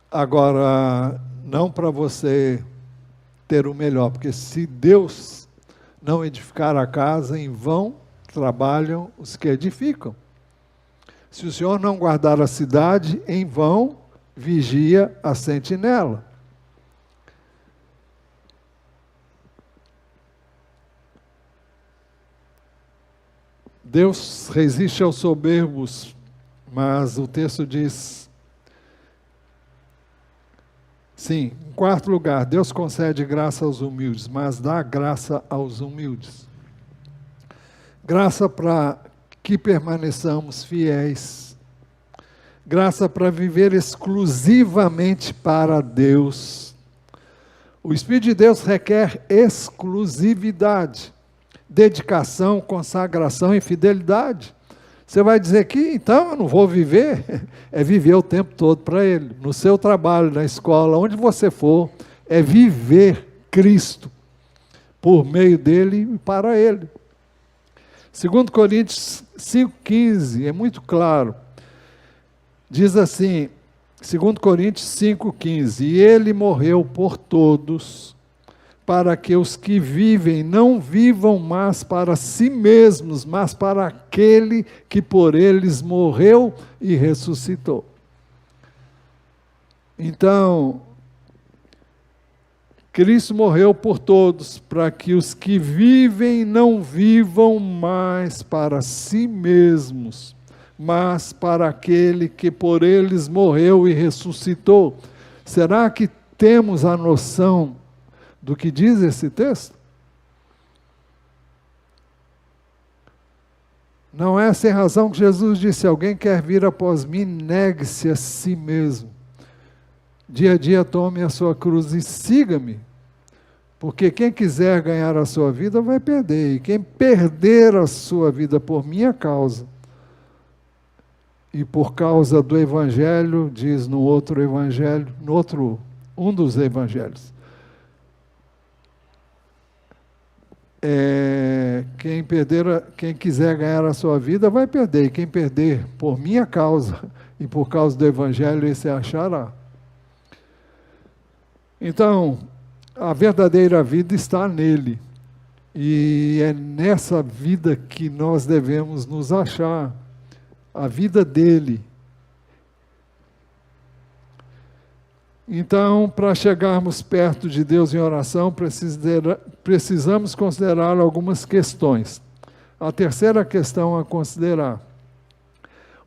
Speaker 1: Agora, não para você ter o melhor, porque se Deus não edificar a casa, em vão trabalham os que edificam. Se o Senhor não guardar a cidade, em vão vigia a sentinela. Deus resiste aos soberbos, mas o texto diz, sim, em quarto lugar, Deus concede graça aos humildes, mas dá graça aos humildes. Graça para que permaneçamos fiéis. Graça para viver exclusivamente para Deus. O Espírito de Deus requer exclusividade, dedicação, consagração e fidelidade. Você vai dizer que, então, eu não vou viver? É viver o tempo todo para Ele. No seu trabalho, na escola, onde você for, é viver Cristo, por meio dEle e para Ele. 2 Coríntios 5,15, é muito claro. Diz assim, 2 Coríntios 5,15, e Ele morreu por todos, para que os que vivem não vivam mais para si mesmos, mas para aquele que por eles morreu e ressuscitou. Então, Cristo morreu por todos, para que os que vivem não vivam mais para si mesmos, mas para aquele que por eles morreu e ressuscitou. Será que temos a noção do que diz esse texto? Não é sem razão que Jesus disse, alguém quer vir após mim, negue-se a si mesmo. Dia a dia tome a sua cruz e siga-me. Porque quem quiser ganhar a sua vida vai perder. E quem perder a sua vida por minha causa, e por causa do Evangelho, diz no outro Evangelho, um dos Evangelhos, quem quiser ganhar a sua vida vai perder, e quem perder por minha causa e por causa do Evangelho, esse achará. Então, a verdadeira vida está nele, e é nessa vida que nós devemos nos achar, a vida dele. Então, para chegarmos perto de Deus em oração, precisamos considerar algumas questões. A terceira questão a considerar: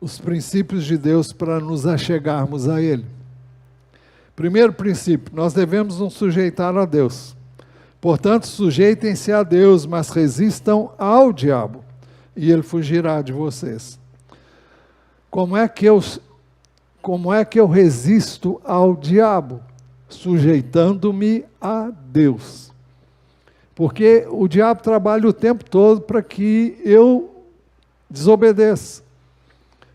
Speaker 1: os princípios de Deus para nos achegarmos a Ele. Primeiro princípio, nós devemos nos sujeitar a Deus. Portanto, sujeitem-se a Deus, mas resistam ao diabo, e ele fugirá de vocês. Como é que eu resisto ao diabo? Sujeitando-me a Deus. Porque o diabo trabalha o tempo todo para que eu desobedeça,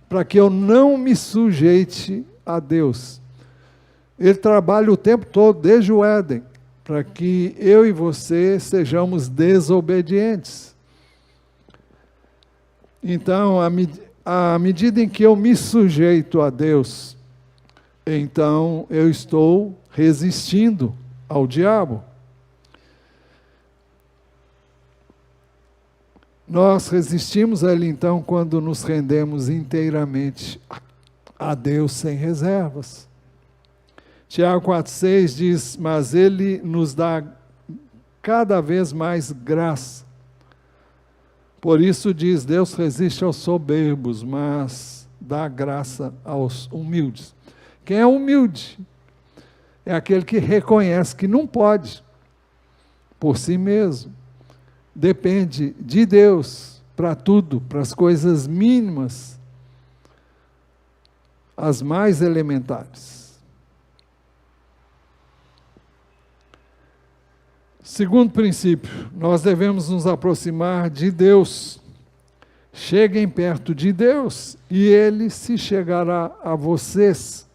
Speaker 1: para que eu não me sujeite a Deus. Ele trabalha o tempo todo, desde o Éden, para que eu e você sejamos desobedientes. Então, à medida em que eu me sujeito a Deus, então eu estou resistindo ao diabo. Nós resistimos a ele, então, quando nos rendemos inteiramente a Deus sem reservas. Tiago 4,6 diz, mas ele nos dá cada vez mais graça. Por isso diz, Deus resiste aos soberbos, mas dá graça aos humildes. Quem é humilde? É aquele que reconhece que não pode, por si mesmo. Depende de Deus para tudo, para as coisas mínimas, as mais elementares. Segundo princípio, nós devemos nos aproximar de Deus. Cheguem perto de Deus e Ele se chegará a vocês.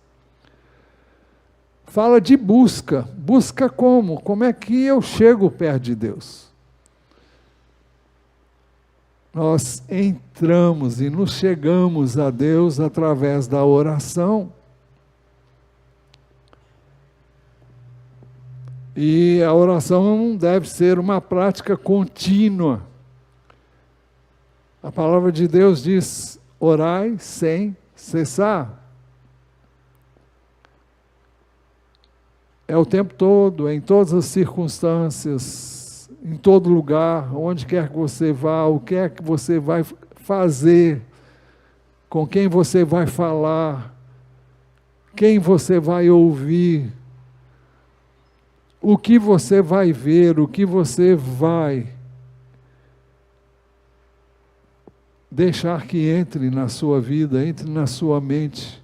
Speaker 1: Fala de busca. Busca como? Como é que eu chego perto de Deus? Nós entramos e nos chegamos a Deus através da oração. E a oração deve ser uma prática contínua. A palavra de Deus diz, orai sem cessar. É o tempo todo, em todas as circunstâncias, em todo lugar, onde quer que você vá, o que é que você vai fazer, com quem você vai falar, quem você vai ouvir, o que você vai ver, o que você vai deixar que entre na sua vida, entre na sua mente.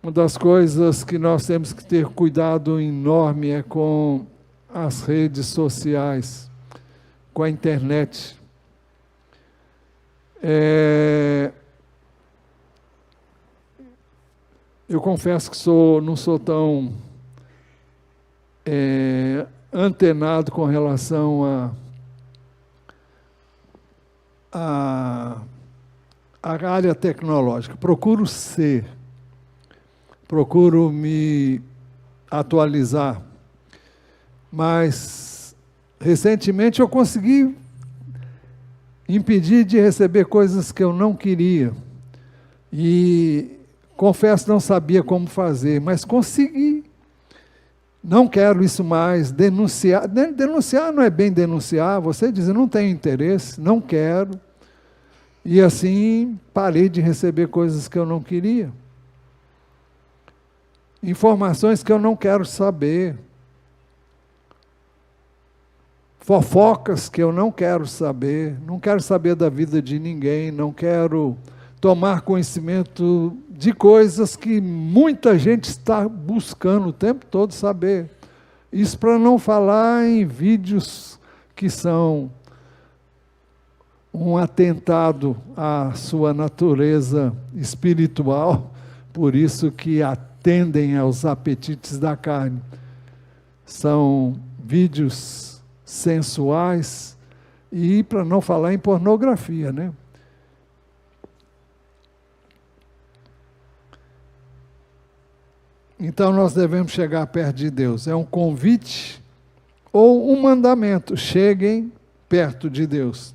Speaker 1: Uma das coisas que nós temos que ter cuidado enorme é com as redes sociais, com a internet. Eu confesso que não sou tão antenado com relação à área tecnológica. Procuro me atualizar, mas recentemente eu consegui impedir de receber coisas que eu não queria, e confesso não sabia como fazer, mas consegui. Não quero isso mais, denunciar não é bem denunciar, você diz, eu não tenho interesse, não quero, e assim parei de receber coisas que eu não queria. Informações que eu não quero saber, fofocas que eu não quero saber da vida de ninguém, não quero tomar conhecimento de coisas que muita gente está buscando o tempo todo saber. Isso para não falar em vídeos que são um atentado à sua natureza espiritual, por isso que atendem aos apetites da carne. São vídeos sensuais e, para não falar em pornografia, né? Então nós devemos chegar perto de Deus. É um convite ou um mandamento. Cheguem perto de Deus.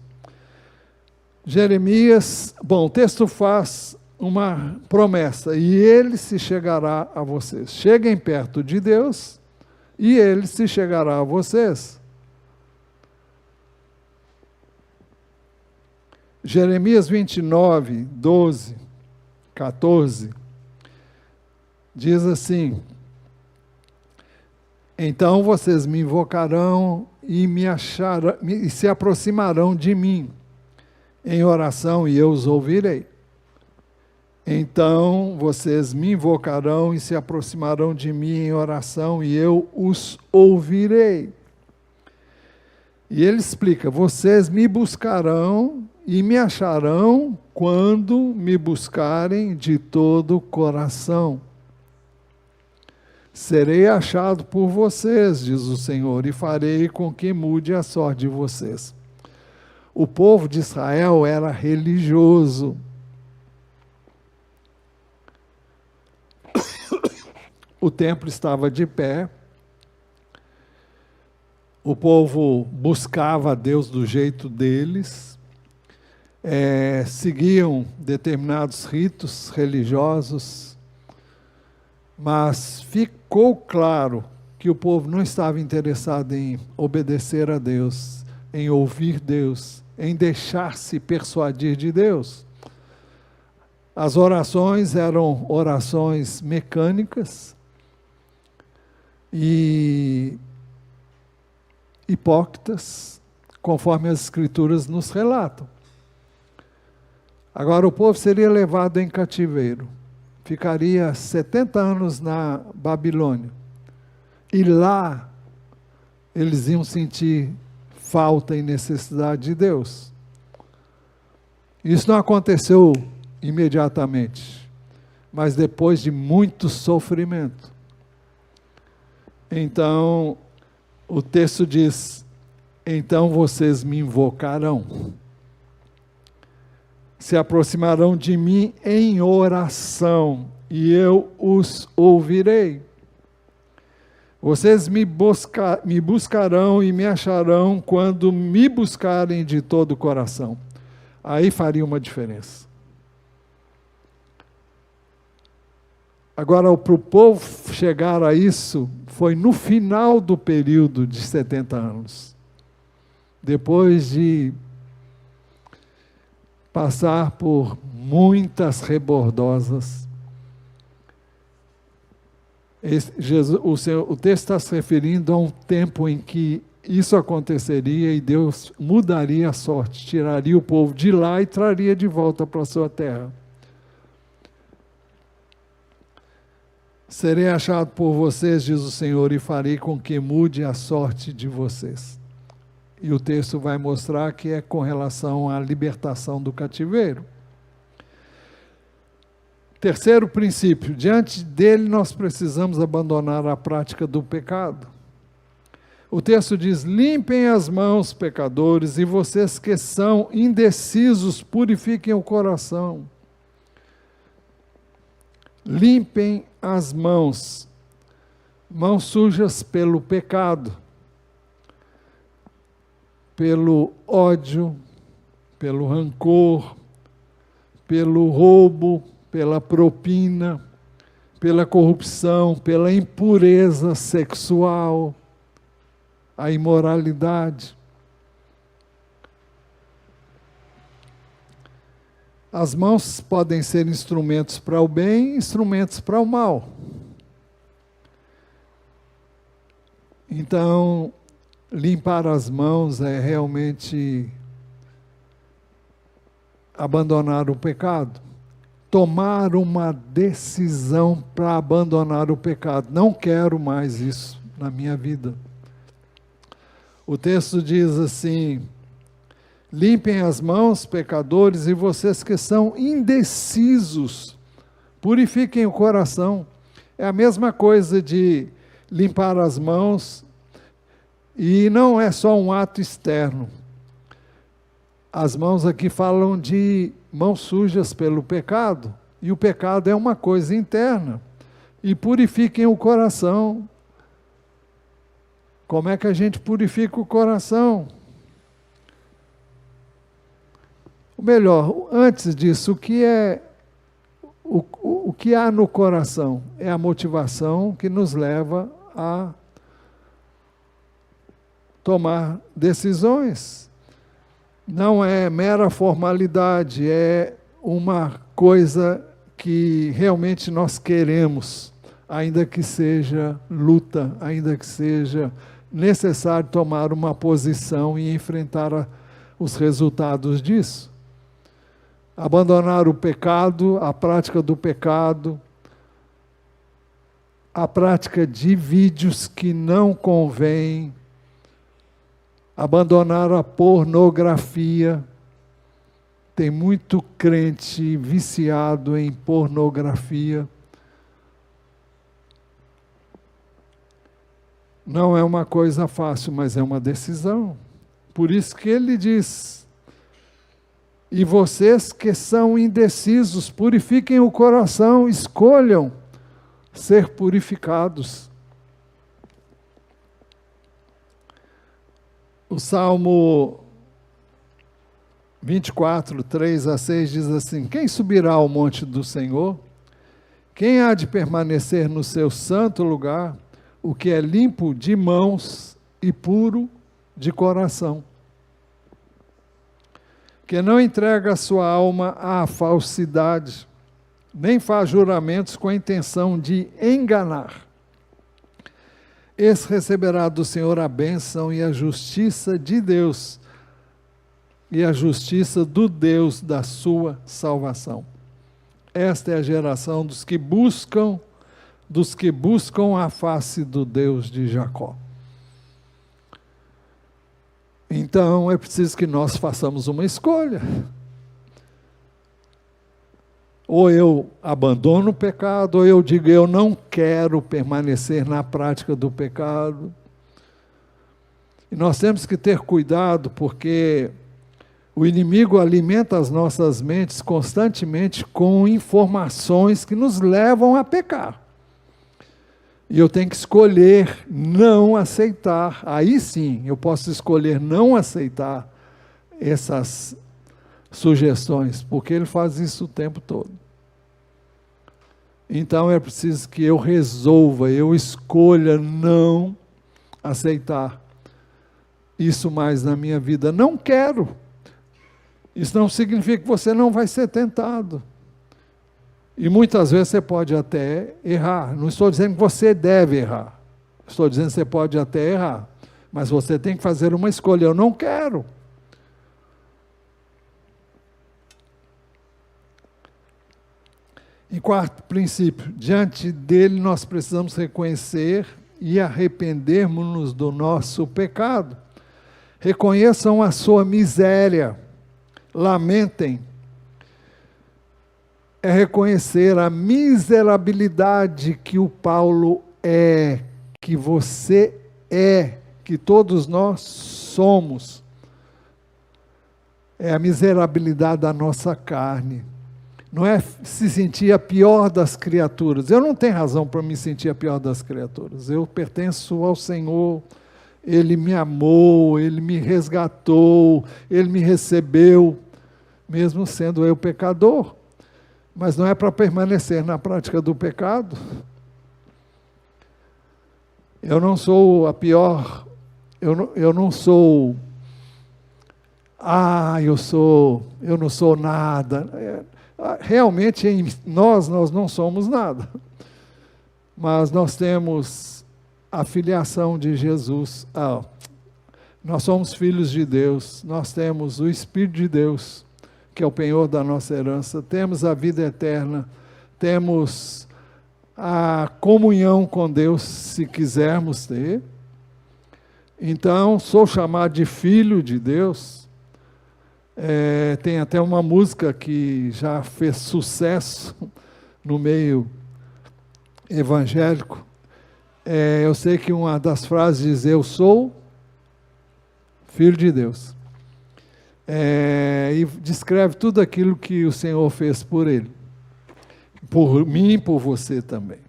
Speaker 1: Jeremias, o texto faz uma promessa, e Ele se chegará a vocês. Cheguem perto de Deus, e Ele se chegará a vocês. Jeremias 29, 12, 14, diz assim: então vocês me invocarão e me acharão, e se aproximarão de mim em oração e eu os ouvirei. Então vocês me invocarão e se aproximarão de mim em oração e eu os ouvirei. E ele explica: vocês me buscarão e me acharão quando me buscarem de todo o coração. Serei achado por vocês, diz o Senhor, e farei com que mude a sorte de vocês. O povo de Israel era religioso. O templo estava de pé. O povo buscava a Deus do jeito deles. Seguiam determinados ritos religiosos. Mas ficou claro que o povo não estava interessado em obedecer a Deus, em ouvir Deus, em deixar-se persuadir de Deus. As orações eram orações mecânicas e hipócritas, conforme as Escrituras nos relatam. Agora, o povo seria levado em cativeiro. Ficaria 70 anos na Babilônia. E lá eles iam sentir falta e necessidade de Deus. Isso não aconteceu imediatamente, mas depois de muito sofrimento. Então, o texto diz: então vocês me invocarão, se aproximarão de mim em oração, e eu os ouvirei. Vocês me buscarão e me acharão quando me buscarem de todo o coração. Aí faria uma diferença. Agora, para o povo chegar a isso, foi no final do período de 70 anos. Depois de passar por muitas rebordosas. O texto está se referindo a um tempo em que isso aconteceria e Deus mudaria a sorte, tiraria o povo de lá e traria de volta para a sua terra. Serei achado por vocês, diz o Senhor, e farei com que mude a sorte de vocês. E o texto vai mostrar que é com relação à libertação do cativeiro. Terceiro princípio: diante dele nós precisamos abandonar a prática do pecado. O texto diz: limpem as mãos, pecadores, e vocês que são indecisos, purifiquem o coração. Limpem as mãos sujas pelo pecado, pelo ódio, pelo rancor, pelo roubo, pela propina, pela corrupção, pela impureza sexual, a imoralidade. As mãos podem ser instrumentos para o bem, instrumentos para o mal. Então, limpar as mãos é realmente abandonar o pecado. Tomar uma decisão para abandonar o pecado. Não quero mais isso na minha vida. O texto diz assim: limpem as mãos, pecadores, e vocês que são indecisos, purifiquem o coração. É a mesma coisa de limpar as mãos, e não é só um ato externo. As mãos aqui falam de mãos sujas pelo pecado, e o pecado é uma coisa interna. E purifiquem o coração. Como é que a gente purifica o coração? Ou melhor, antes disso, o que há no coração? É a motivação que nos leva a tomar decisões. não é mera formalidade, é uma coisa que realmente nós queremos, ainda que seja luta, ainda que seja necessário tomar uma posição e enfrentar os resultados disso. Abandonar o pecado, a prática do pecado, a prática de vídeos que não convêm, abandonar a pornografia. Tem muito crente viciado em pornografia. Não é uma coisa fácil, mas é uma decisão. Por isso que ele diz: e vocês que são indecisos, purifiquem o coração, escolham ser purificados. O Salmo 24, 3-6 diz assim: quem subirá ao monte do Senhor? Quem há de permanecer no seu santo lugar? O que é limpo de mãos e puro de coração, que não entrega a sua alma à falsidade, nem faz juramentos com a intenção de enganar. Esse receberá do Senhor a bênção e a justiça de Deus, e a justiça do Deus da sua salvação. Esta é a geração dos que buscam a face do Deus de Jacó. Então é preciso que nós façamos uma escolha. Ou eu abandono o pecado, ou eu digo: eu não quero permanecer na prática do pecado. E nós temos que ter cuidado, porque o inimigo alimenta as nossas mentes constantemente com informações que nos levam a pecar. E eu tenho que escolher não aceitar. Aí sim, eu posso escolher não aceitar essas sugestões, porque ele faz isso o tempo todo. Então é preciso que eu resolva, eu escolha não aceitar isso mais na minha vida. Não quero. Isso não significa que você não vai ser tentado. E muitas vezes você pode até errar. Não estou dizendo que você deve errar. Estou dizendo que você pode até errar. Mas você tem que fazer uma escolha. Eu não quero. E quarto princípio, diante dele nós precisamos reconhecer e arrependermos-nos do nosso pecado. Reconheçam a sua miséria, lamentem. É reconhecer a miserabilidade que o Paulo é, que você é, que todos nós somos. É a miserabilidade da nossa carne. Não é se sentir a pior das criaturas. Eu não tenho razão para me sentir a pior das criaturas. Eu pertenço ao Senhor. Ele me amou, Ele me resgatou, Ele me recebeu, mesmo sendo eu pecador. Mas não é para permanecer na prática do pecado. Eu não sou a pior, eu não sou, eu não sou nada. Realmente em nós não somos nada. Mas nós temos a filiação de Jesus. Nós somos filhos de Deus, nós temos o Espírito de Deus, que é o penhor da nossa herança, temos a vida eterna, temos a comunhão com Deus, se quisermos ter. Então, sou chamado de filho de Deus. Tem até uma música que já fez sucesso no meio evangélico. Eu sei que uma das frases diz: eu sou filho de Deus. E descreve tudo aquilo que o Senhor fez por ele, por mim e por você também.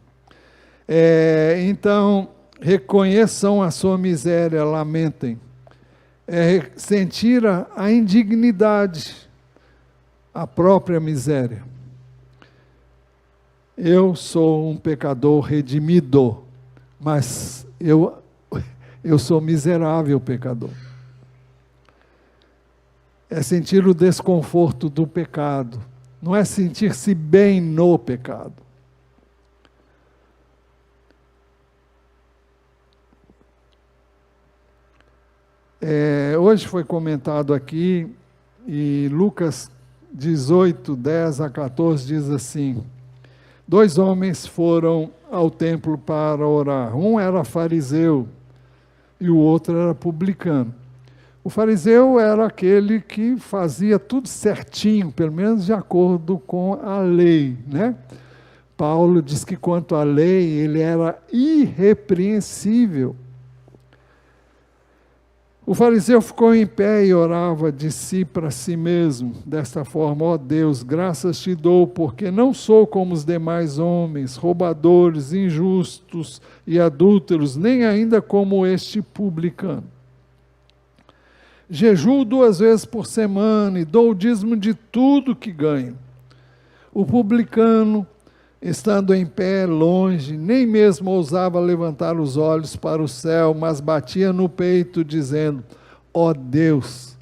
Speaker 1: Então, reconheçam a sua miséria, lamentem. Sentir a indignidade, a própria miséria. Eu sou um pecador redimido, mas eu sou miserável pecador. é sentir o desconforto do pecado, não é sentir-se bem no pecado. Hoje foi comentado aqui, e Lucas 18, 10 a 14 diz assim: 2 homens foram ao templo para orar. Um era fariseu e o outro era publicano. O fariseu era aquele que fazia tudo certinho, pelo menos de acordo com a lei, né? Paulo diz que quanto à lei, ele era irrepreensível. O fariseu ficou em pé e orava de si para si mesmo, desta forma: ó Deus, graças te dou, porque não sou como os demais homens, roubadores, injustos e adúlteros, nem ainda como este publicano. Jejuo 2 vezes por semana e dou o dízimo de tudo que ganho. O publicano, estando em pé longe, nem mesmo ousava levantar os olhos para o céu, mas batia no peito, dizendo: ó Deus,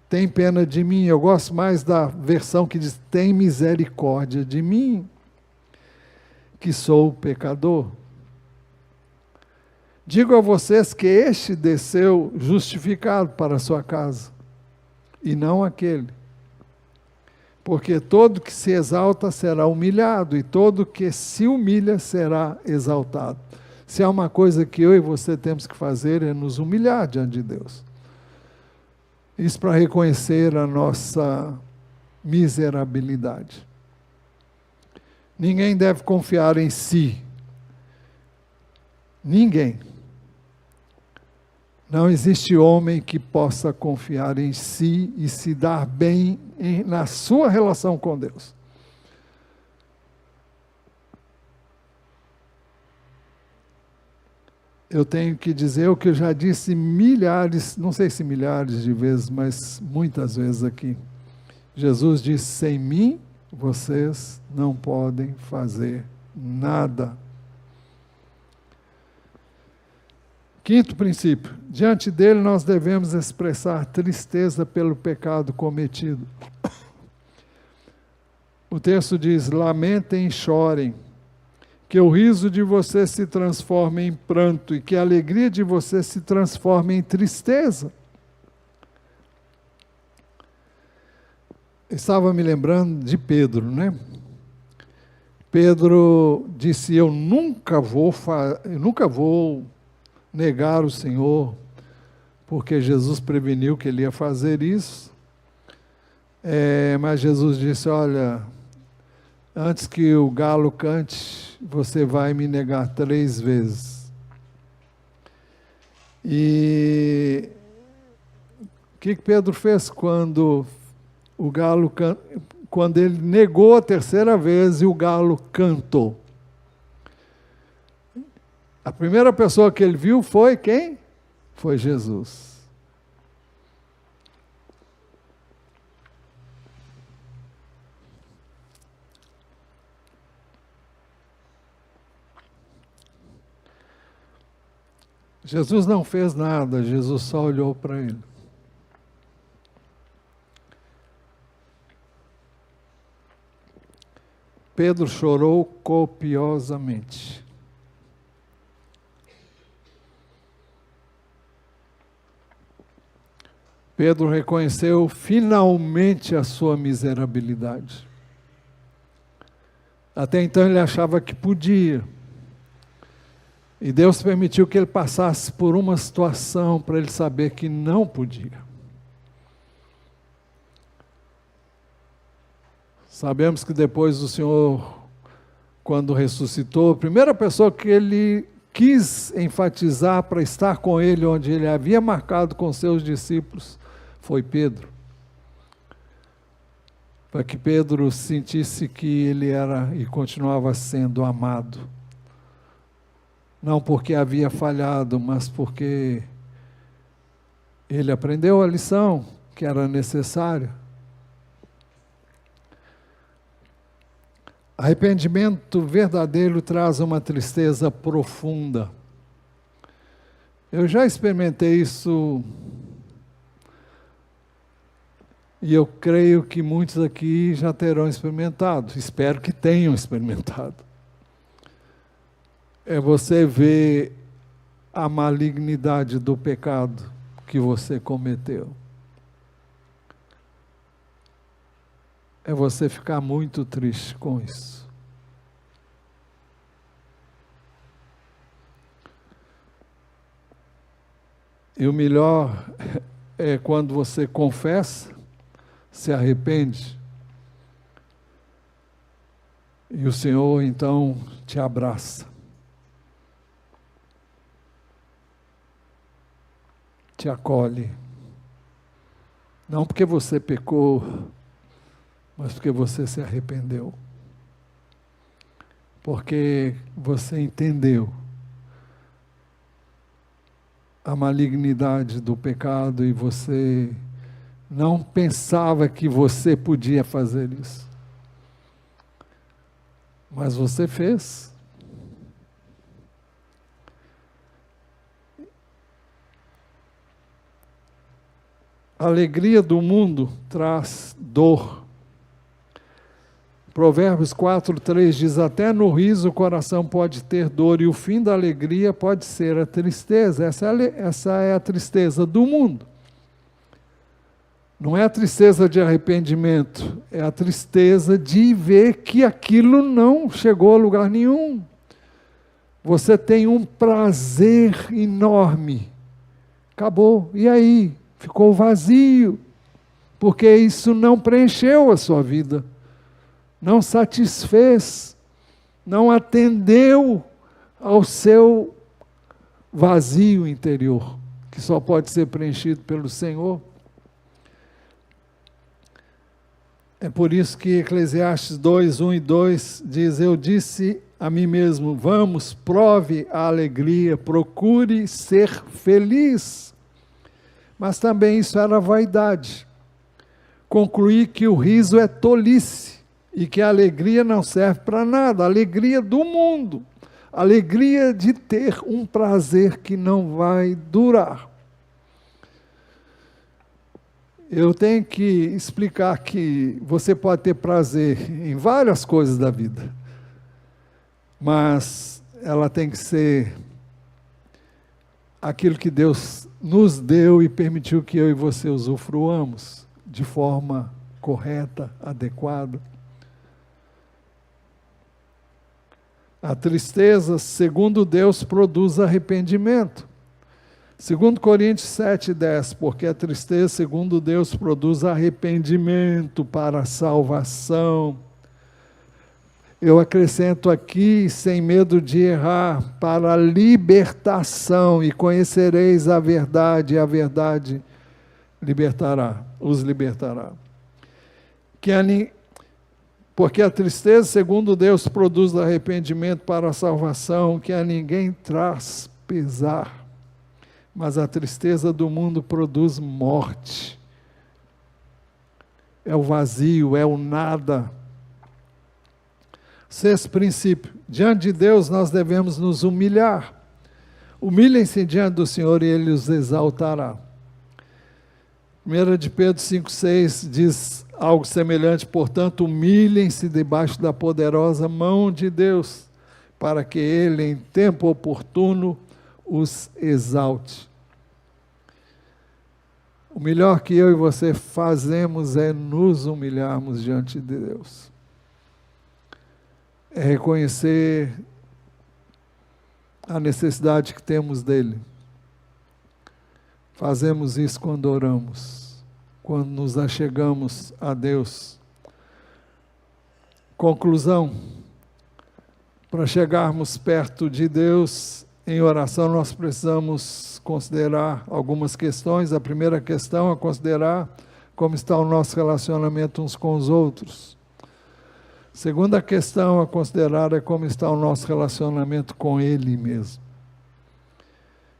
Speaker 1: tem pena de mim. Eu gosto mais da versão que diz: tem misericórdia de mim, que sou pecador. Digo a vocês que este desceu justificado para a sua casa, e não aquele. Porque todo que se exalta será humilhado, e todo que se humilha será exaltado. Se há uma coisa que eu e você temos que fazer, é nos humilhar diante de Deus. Isso para reconhecer a nossa miserabilidade. Ninguém deve confiar em si. Ninguém. Não existe homem que possa confiar em si e se dar bem na sua relação com Deus. Eu tenho que dizer o que eu já disse milhares, não sei se milhares de vezes, mas muitas vezes aqui. Jesus disse: sem mim, vocês não podem fazer nada. Quinto princípio: diante dele nós devemos expressar tristeza pelo pecado cometido. O texto diz: lamentem e chorem, que o riso de vocês se transforme em pranto e que a alegria de vocês se transforme em tristeza. Eu estava me lembrando de Pedro, né? Pedro disse: eu nunca vou negar o Senhor, porque Jesus preveniu que ele ia fazer isso. Mas Jesus disse: olha, antes que o galo cante, você vai me negar 3 vezes. E o que Pedro fez quando o galo quando ele negou a 3ª vez e o galo cantou? A primeira pessoa que ele viu foi quem? Foi Jesus. Jesus não fez nada, Jesus só olhou para ele. Pedro chorou copiosamente. Pedro reconheceu finalmente a sua miserabilidade. Até então ele achava que podia. E Deus permitiu que ele passasse por uma situação para ele saber que não podia. Sabemos que depois o Senhor, quando ressuscitou, a primeira pessoa que ele quis enfatizar para estar com ele, onde ele havia marcado com seus discípulos, foi Pedro. Para que Pedro sentisse que ele era e continuava sendo amado. Não porque havia falhado, mas porque ele aprendeu a lição que era necessária. Arrependimento verdadeiro traz uma tristeza profunda. Eu já experimentei isso E eu creio que muitos aqui já terão experimentado, espero que tenham experimentado. É você ver a malignidade do pecado que você cometeu. É você ficar muito triste com isso. E o melhor é quando você confessa, se arrepende, e o Senhor então te abraça, te acolhe, não porque você pecou, mas porque você se arrependeu, porque você entendeu a malignidade do pecado e você não pensava que você podia fazer isso. Mas você fez. A alegria do mundo traz dor. Provérbios 4:3 diz, até no riso o coração pode ter dor, e o fim da alegria pode ser a tristeza. Essa é a tristeza do mundo. Não é a tristeza de arrependimento, é a tristeza de ver que aquilo não chegou a lugar nenhum. Você tem um prazer enorme. Acabou. E aí? Ficou vazio. Porque isso não preencheu a sua vida. Não satisfez. Não atendeu ao seu vazio interior, que só pode ser preenchido pelo Senhor. É por isso que Eclesiastes 2:1 e 2 diz, eu disse a mim mesmo, vamos, prove a alegria, procure ser feliz. Mas também isso era vaidade. Concluí que o riso é tolice e que a alegria não serve para nada. A alegria do mundo, a alegria de ter um prazer que não vai durar. Eu tenho que explicar que você pode ter prazer em várias coisas da vida, mas ela tem que ser aquilo que Deus nos deu e permitiu que eu e você usufruamos de forma correta, adequada. A tristeza, segundo Deus, produz arrependimento. 2 Coríntios 7:10, porque a tristeza, segundo Deus, produz arrependimento para a salvação. Eu acrescento aqui, sem medo de errar, para a libertação, e conhecereis a verdade, e a verdade os libertará. Porque a tristeza, segundo Deus, produz arrependimento para a salvação, que a ninguém traz pesar. Mas a tristeza do mundo produz morte. É o vazio, é o nada. Sexto princípio, diante de Deus nós devemos nos humilhar. Humilhem-se diante do Senhor e Ele os exaltará. 1 de Pedro 5,6 diz algo semelhante, portanto, humilhem-se debaixo da poderosa mão de Deus, para que Ele, em tempo oportuno, os exalte. O melhor que eu e você fazemos é nos humilharmos diante de Deus. É reconhecer a necessidade que temos dEle. Fazemos isso quando oramos, quando nos achegamos a Deus. Conclusão, para chegarmos perto de Deus, em oração nós precisamos considerar algumas questões. A primeira questão é considerar como está o nosso relacionamento uns com os outros. A segunda questão a considerar é como está o nosso relacionamento com Ele mesmo.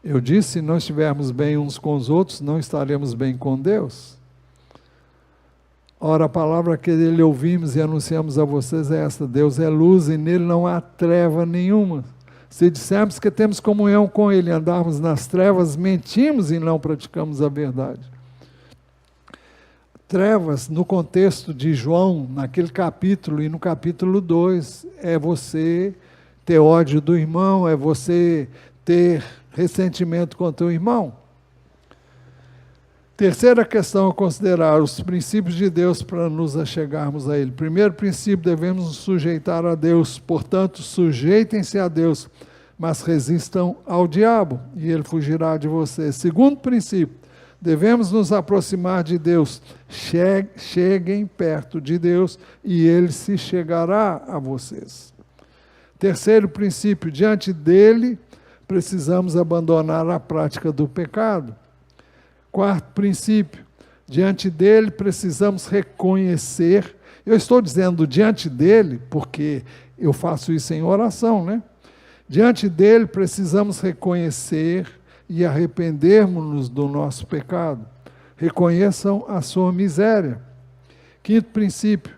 Speaker 1: Eu disse, se não estivermos bem uns com os outros, não estaremos bem com Deus. Ora, a palavra que dele ouvimos e anunciamos a vocês é esta: Deus é luz e nele não há treva nenhuma. Se dissermos que temos comunhão com Ele e andarmos nas trevas, mentimos e não praticamos a verdade. Trevas, no contexto de João, naquele capítulo e no capítulo 2, é você ter ódio do irmão, é você ter ressentimento contra o irmão. Terceira questão a considerar, os princípios de Deus para nos achegarmos a Ele. Primeiro princípio, devemos nos sujeitar a Deus, portanto, sujeitem-se a Deus, mas resistam ao diabo, e ele fugirá de você. Segundo princípio, devemos nos aproximar de Deus, cheguem perto de Deus, e Ele se chegará a vocês. Terceiro princípio, diante dEle, precisamos abandonar a prática do pecado. Quarto princípio, diante dEle precisamos reconhecer, eu estou dizendo diante dEle, porque eu faço isso em oração, né? Diante dEle precisamos reconhecer e arrependermos-nos do nosso pecado. Reconheçam a sua miséria. Quinto princípio,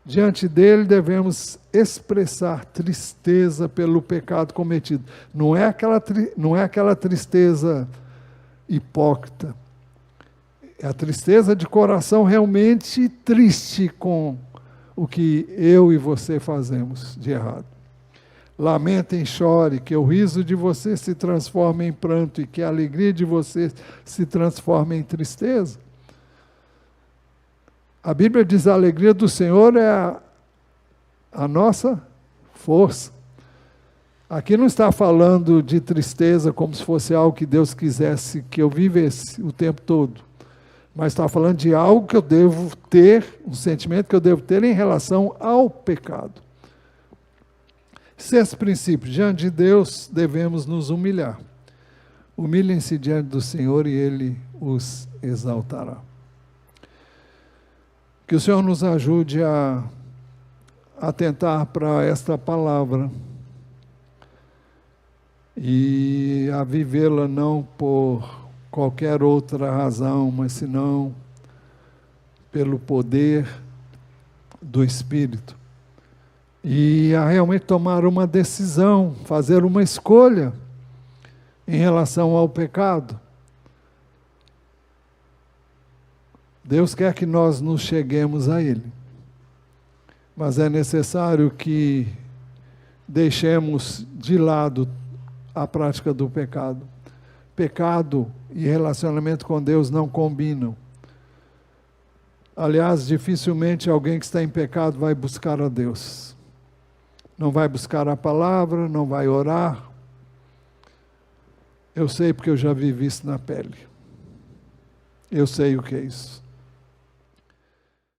Speaker 1: diante dele devemos expressar tristeza pelo pecado cometido. Não é aquela tristeza hipócrita. É a tristeza de coração realmente triste com o que eu e você fazemos de errado. Lamentem, chore, que o riso de você se transforme em pranto e que a alegria de você se transforme em tristeza. A Bíblia diz que a alegria do Senhor é a nossa força. Aqui não está falando de tristeza como se fosse algo que Deus quisesse que eu vivesse o tempo todo, mas está falando de algo que eu devo ter, um sentimento que eu devo ter em relação ao pecado. Sexto princípio, diante de Deus devemos nos humilhar. Humilhem-se diante do Senhor e Ele os exaltará. Que o Senhor nos ajude a atentar para esta palavra e a vivê-la não por qualquer outra razão, mas senão pelo poder do Espírito. E a realmente tomar uma decisão, fazer uma escolha em relação ao pecado. Deus quer que nós nos cheguemos a Ele, mas é necessário que deixemos de lado a prática do pecado. Pecado e relacionamento com Deus não combinam. Aliás, dificilmente alguém que está em pecado vai buscar a Deus. Não vai buscar a palavra, não vai orar. Eu sei porque eu já vivi isso na pele. Eu sei o que é isso.